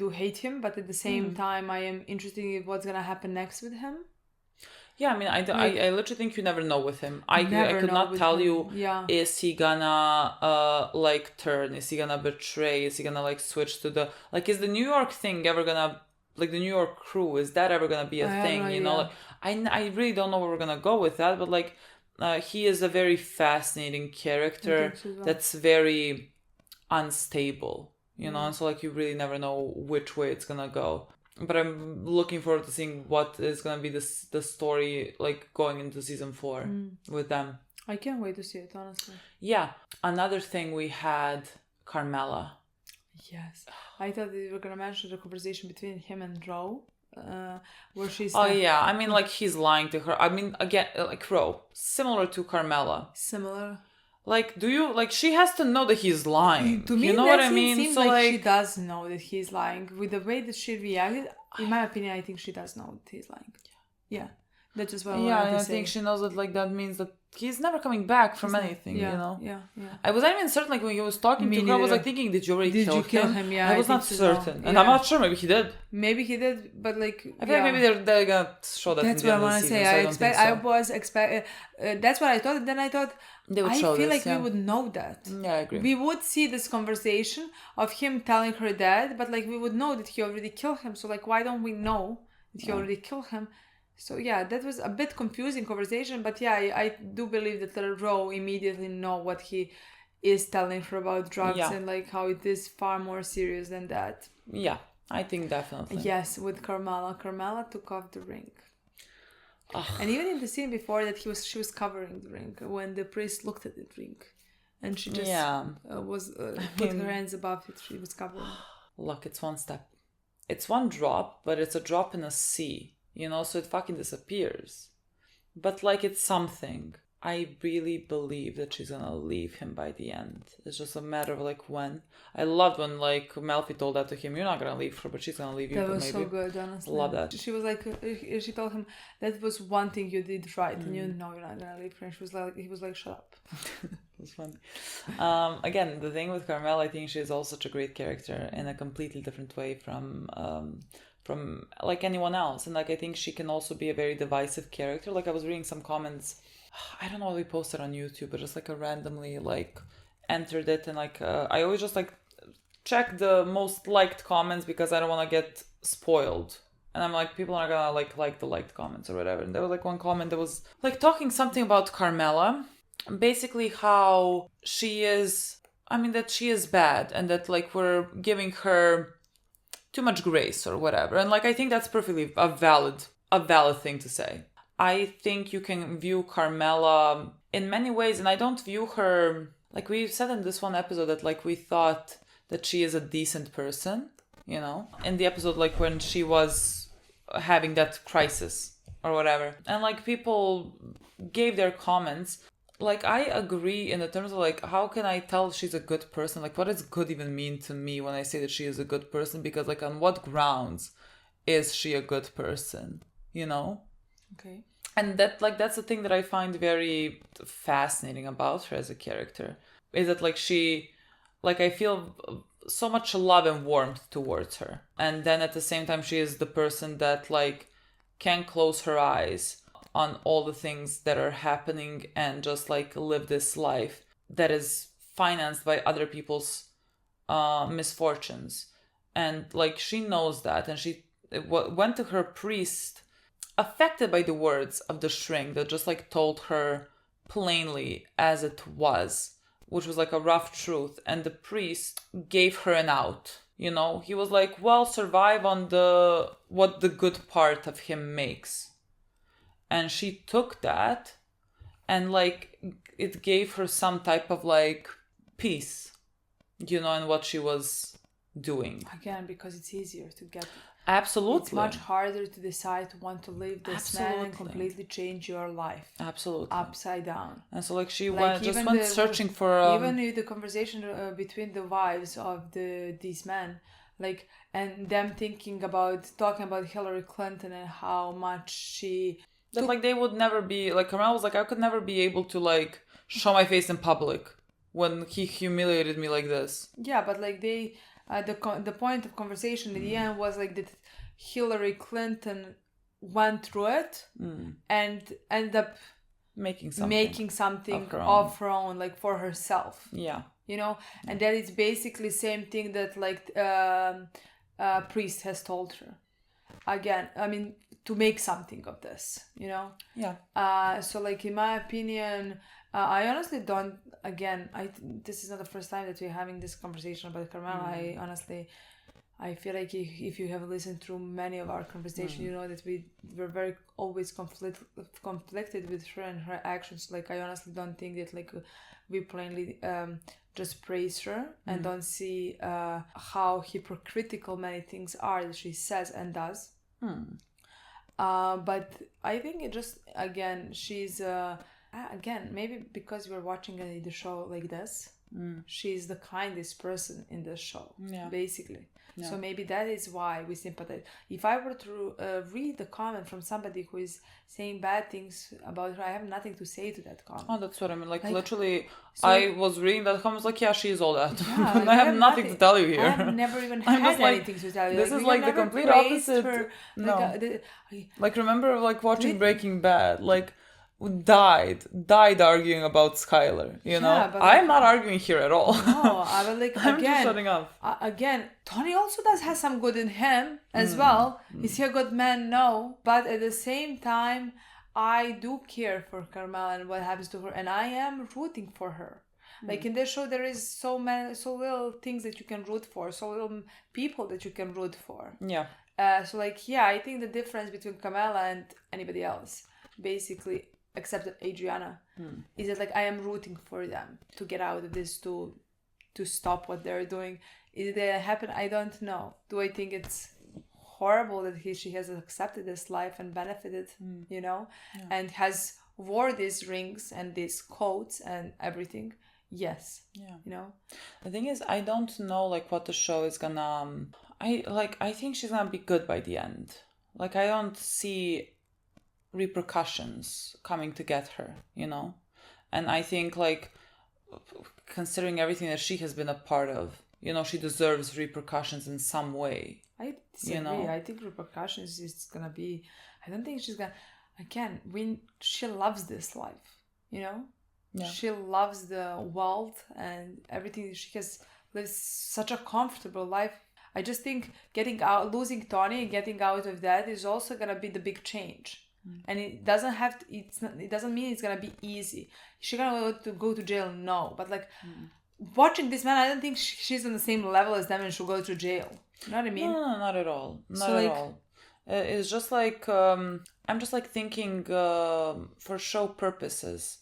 do hate him, but at the same time, I am interested in what's gonna happen next with him. Yeah, I mean, I literally think you never know with him. I could know not with tell him. you, Yeah. is he gonna like turn? Is he gonna betray? Is he gonna like switch to the like? Is the New York thing ever gonna like the New York crew? Is that ever gonna be a I have thing? no You know, idea. like I really don't know where we're gonna go with that. But like he is a very fascinating character that's very unstable, you know, and so like you really never know which way it's gonna go. But I'm looking forward to seeing what is gonna be the story like going into season 4 with them. I can't wait to see it, honestly. Yeah. Another thing, we had Carmela. Yes. I thought we were gonna mention the conversation between him and Ro. Where she's I mean, like, he's lying to her. I mean, again, like Ro, similar to Carmela. Similar. Like, do you like? She has to know that he's lying. To me, you know what I mean? Seems so like she does know that he's lying. With the way that she reacted, in my opinion, I think she does know that he's lying. Yeah, that's just what I wanted to say. I think she knows that. Like, that means that he's never coming back from anything. You know. Yeah. I was not even certain. Like when he was talking to her, I was like thinking, "Did you already kill him?" Yeah, I was not certain, and I'm not sure. Maybe he did. Maybe he did, but like I feel like maybe they're gonna show that. That's in the what I end of want the to season, say. so I was expect. That's what I thought. And then I thought they would I show feel this, like we would know that. Yeah, I agree. We would see this conversation of him telling her that, but like we would know that he already killed him. So like, why don't we know that he already killed him? So yeah, that was a bit confusing conversation, but yeah, I do believe that Ro immediately know what he is telling her about drugs and like how it is far more serious than that. Yeah, I think definitely. Yes, with Carmela took off the ring. And even in the scene before that, she was covering the ring when the priest looked at the ring, and she just put her hands above it. She was covering. Look, it's one step. It's one drop, but it's a drop in a sea. You know, so it fucking disappears. But like, it's something. I really believe that she's gonna leave him by the end. It's just a matter of like when. I loved when like Melfi told that to him. You're not gonna leave her, but she's gonna leave you. That was so good, honestly. Love that. She was like, she told him that was one thing you did right, and you know you're not gonna leave her. And he was like, shut up. It was funny. Again, the thing with Carmel, I think she's also such a great character in a completely different way from like anyone else. And like, I think she can also be a very divisive character. Like, I was reading some comments, I don't know what we posted on YouTube, but just like I randomly like entered it, and like I always just like check the most liked comments because I don't want to get spoiled. And I'm like, people are gonna like the liked comments or whatever. And there was like one comment that was like talking something about Carmela, basically how she is, I mean, that she is bad and that like we're giving her too much grace or whatever. And like, I think that's perfectly a valid thing to say. I think you can view Carmela in many ways, and I don't view her, like we said in this one episode that like we thought that she is a decent person, you know, in the episode like when she was having that crisis or whatever. And like people gave their comments. Like, I agree in the terms of like, how can I tell she's a good person? Like, what does good even mean to me when I say that she is a good person? Because like, on what grounds is she a good person? You know? Okay. And that's the thing that I find very fascinating about her as a character. Is that like she, like I feel so much love and warmth towards her. And then at the same time, she is the person that like can close her eyes on all the things that are happening and just like live this life that is financed by other people's misfortunes. And like she knows that, and she went to her priest affected by the words of the shrink that just like told her plainly as it was, which was like a rough truth. And the priest gave her an out, you know. He was like, well, survive on what the good part of him makes. And she took that and like it gave her some type of like peace, you know, in what she was doing. Again, because it's easier to get. Absolutely. It's much harder to decide to want to leave this man and completely change your life. Absolutely. Upside down. And so like she went searching for... Even the conversation between the wives of these men, like, and them talking about Hillary Clinton and how much she... That like they would never be, like Carmel was like, I could never be able to like show my face in public when he humiliated me like this. Yeah, but like they... the point of conversation at the end was like that Hillary Clinton went through it and ended up making something of her own, like for herself. Yeah. You know, and that is basically same thing that like priest has told her. again, I mean, to make something of this, you know? Yeah. So like in my opinion, I honestly don't, again, this is not the first time that we're having this conversation about Carmela. I feel like if you have listened through many of our conversations, you know that we were very always conflicted with her and her actions. Like I honestly don't think that like we plainly just praise her and don't see how hypocritical many things are that she says and does. But I think it just, again, she's again, maybe because we're watching the show like this, she's the kindest person in the show, basically. Yeah. So maybe that is why we sympathize. If I were to read the comment from somebody who is saying bad things about her, I have nothing to say to that comment. Oh, that's what I mean. Like literally, so I was reading that comment, like, yeah, she's all that. Yeah, like, I have nothing to tell you here. I have never even had anything to tell you. This is like the complete opposite. Her, no. Like remember like watching Breaking Bad, like died arguing about Skylar, you know? But I'm not arguing here at all. No, I will like I'm again, just shutting up. Again, Tony also have some good in him as well. Is he a good man? No. But at the same time, I do care for Carmela and what happens to her, and I am rooting for her. Like in this show, there is so little things that you can root for, so little people that you can root for. Yeah. So like, yeah, I think the difference between Carmela and anybody else, basically, except Adriana, is that like I am rooting for them to get out of this, to stop what they're doing. Is that happen? I don't know. Do I think it's horrible that she has accepted this life and benefited, you know, and has wore these rings and these coats and everything? Yes. Yeah. You know, the thing is, I don't know like what the show is gonna. I think she's gonna be good by the end. Like I don't see repercussions coming to get her, you know. And I think like considering everything that she has been a part of, you know, she deserves repercussions in some way. I disagree. You know? I think repercussions is gonna be, I don't think she's gonna, again, she loves this life, you know. She loves the wealth and everything. She has lived such a comfortable life. I just think losing Tony and getting out of that is also gonna be the big change. And it doesn't have to, it doesn't mean it's gonna be easy. She's gonna go to jail, no. But like watching this man, I don't think she's on the same level as them and she'll go to jail. You know what I mean? No, not at all. Not at all. It's just like I'm just like thinking for show purposes,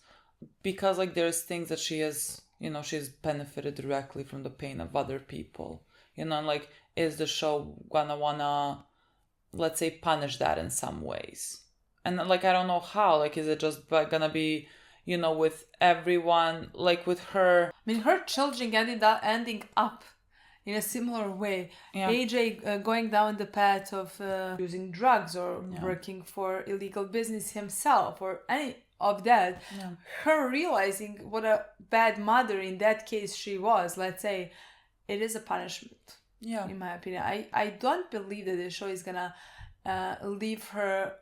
because like there's things that she has, you know, she's benefited directly from the pain of other people. You know, and like is the show gonna wanna, let's say, punish that in some ways? And like I don't know how. Like is it just gonna be, you know, with everyone, like with her? I mean, her children ending up in a similar way. Yeah. AJ going down the path of using drugs or working for illegal business himself or any of that. Yeah. Her realizing what a bad mother in that case she was. Let's say it is a punishment. Yeah. In my opinion, I don't believe that the show is gonna leave her.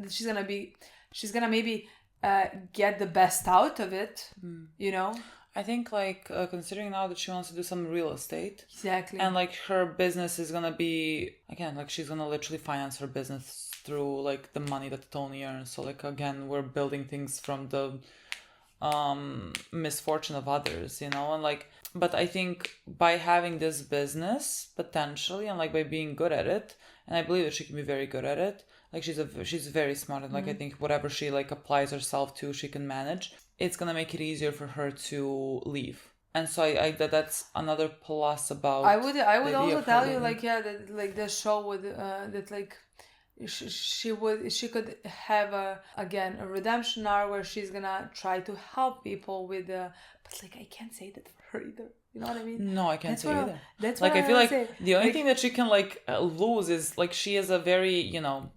She's gonna maybe get the best out of it, you know. I think like considering now that she wants to do some real estate, exactly, and like her business is gonna be, again, like she's gonna literally finance her business through like the money that Tony earns. So like again, we're building things from the misfortune of others, you know. And like, but I think by having this business potentially and like by being good at it, and I believe that she can be very good at it. Like she's very smart, and like I think whatever she like applies herself to, she can manage. It's gonna make it easier for her to leave, and so I that's another plus about. I would also tell you like that like the show would that like she could have a redemption arc where she's gonna try to help people with but like I can't say that for her either. You know what I mean? No, I can't say either. That's like I feel like the only thing that she can like lose is like she is a very, you know,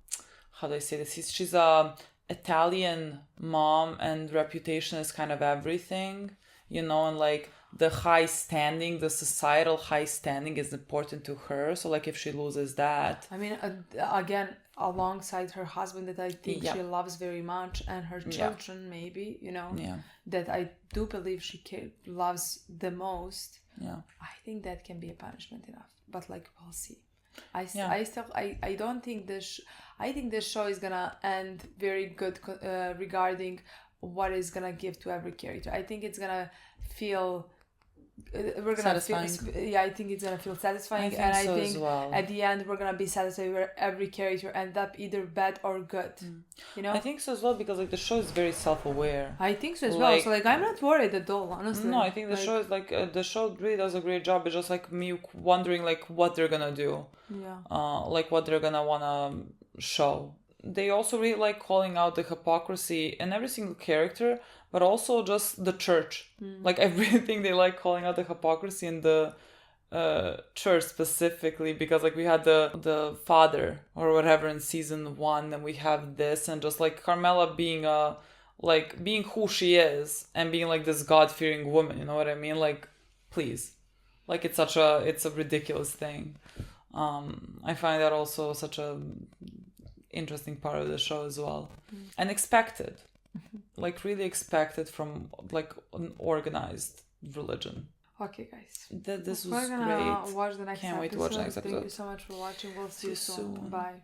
how do I say this? She's a Italian mom and reputation is kind of everything, you know, and like the high standing, the societal high standing is important to her. So like if she loses that, I mean, again, alongside her husband that I think she loves very much and her children maybe, you know, that I do believe she loves the most. Yeah, I think that can be a punishment enough, but like we'll see. I don't think this. I think this show is gonna end very good regarding what it's gonna give to every character. I think it's gonna feel. We're gonna satisfying. I think it's gonna feel satisfying, I think as well. At the end we're gonna be satisfied where every character ends up either bad or good. You know, I think so as well because like the show is very self-aware. I think so as well. So like I'm not worried at all, honestly. No, I think the show is like the show really does a great job. It's just like me wondering like what they're gonna do. Yeah. Like what they're gonna wanna show. They also really like calling out the hypocrisy in every single character, but also just the church. Like I really think they like calling out the hypocrisy in the church specifically, because like we had the father or whatever in season 1, and we have this, and just like Carmela being being who she is and being like this God-fearing woman, you know what I mean? Like, please. Like it's a ridiculous thing. I find that also such a interesting part of the show as well. And expected. Like really expected from like an organized religion. Okay, guys. This was We're gonna great. watch the next Can't episode. wait to watch the next episode. Thank you so much for watching. We'll see you soon. Bye.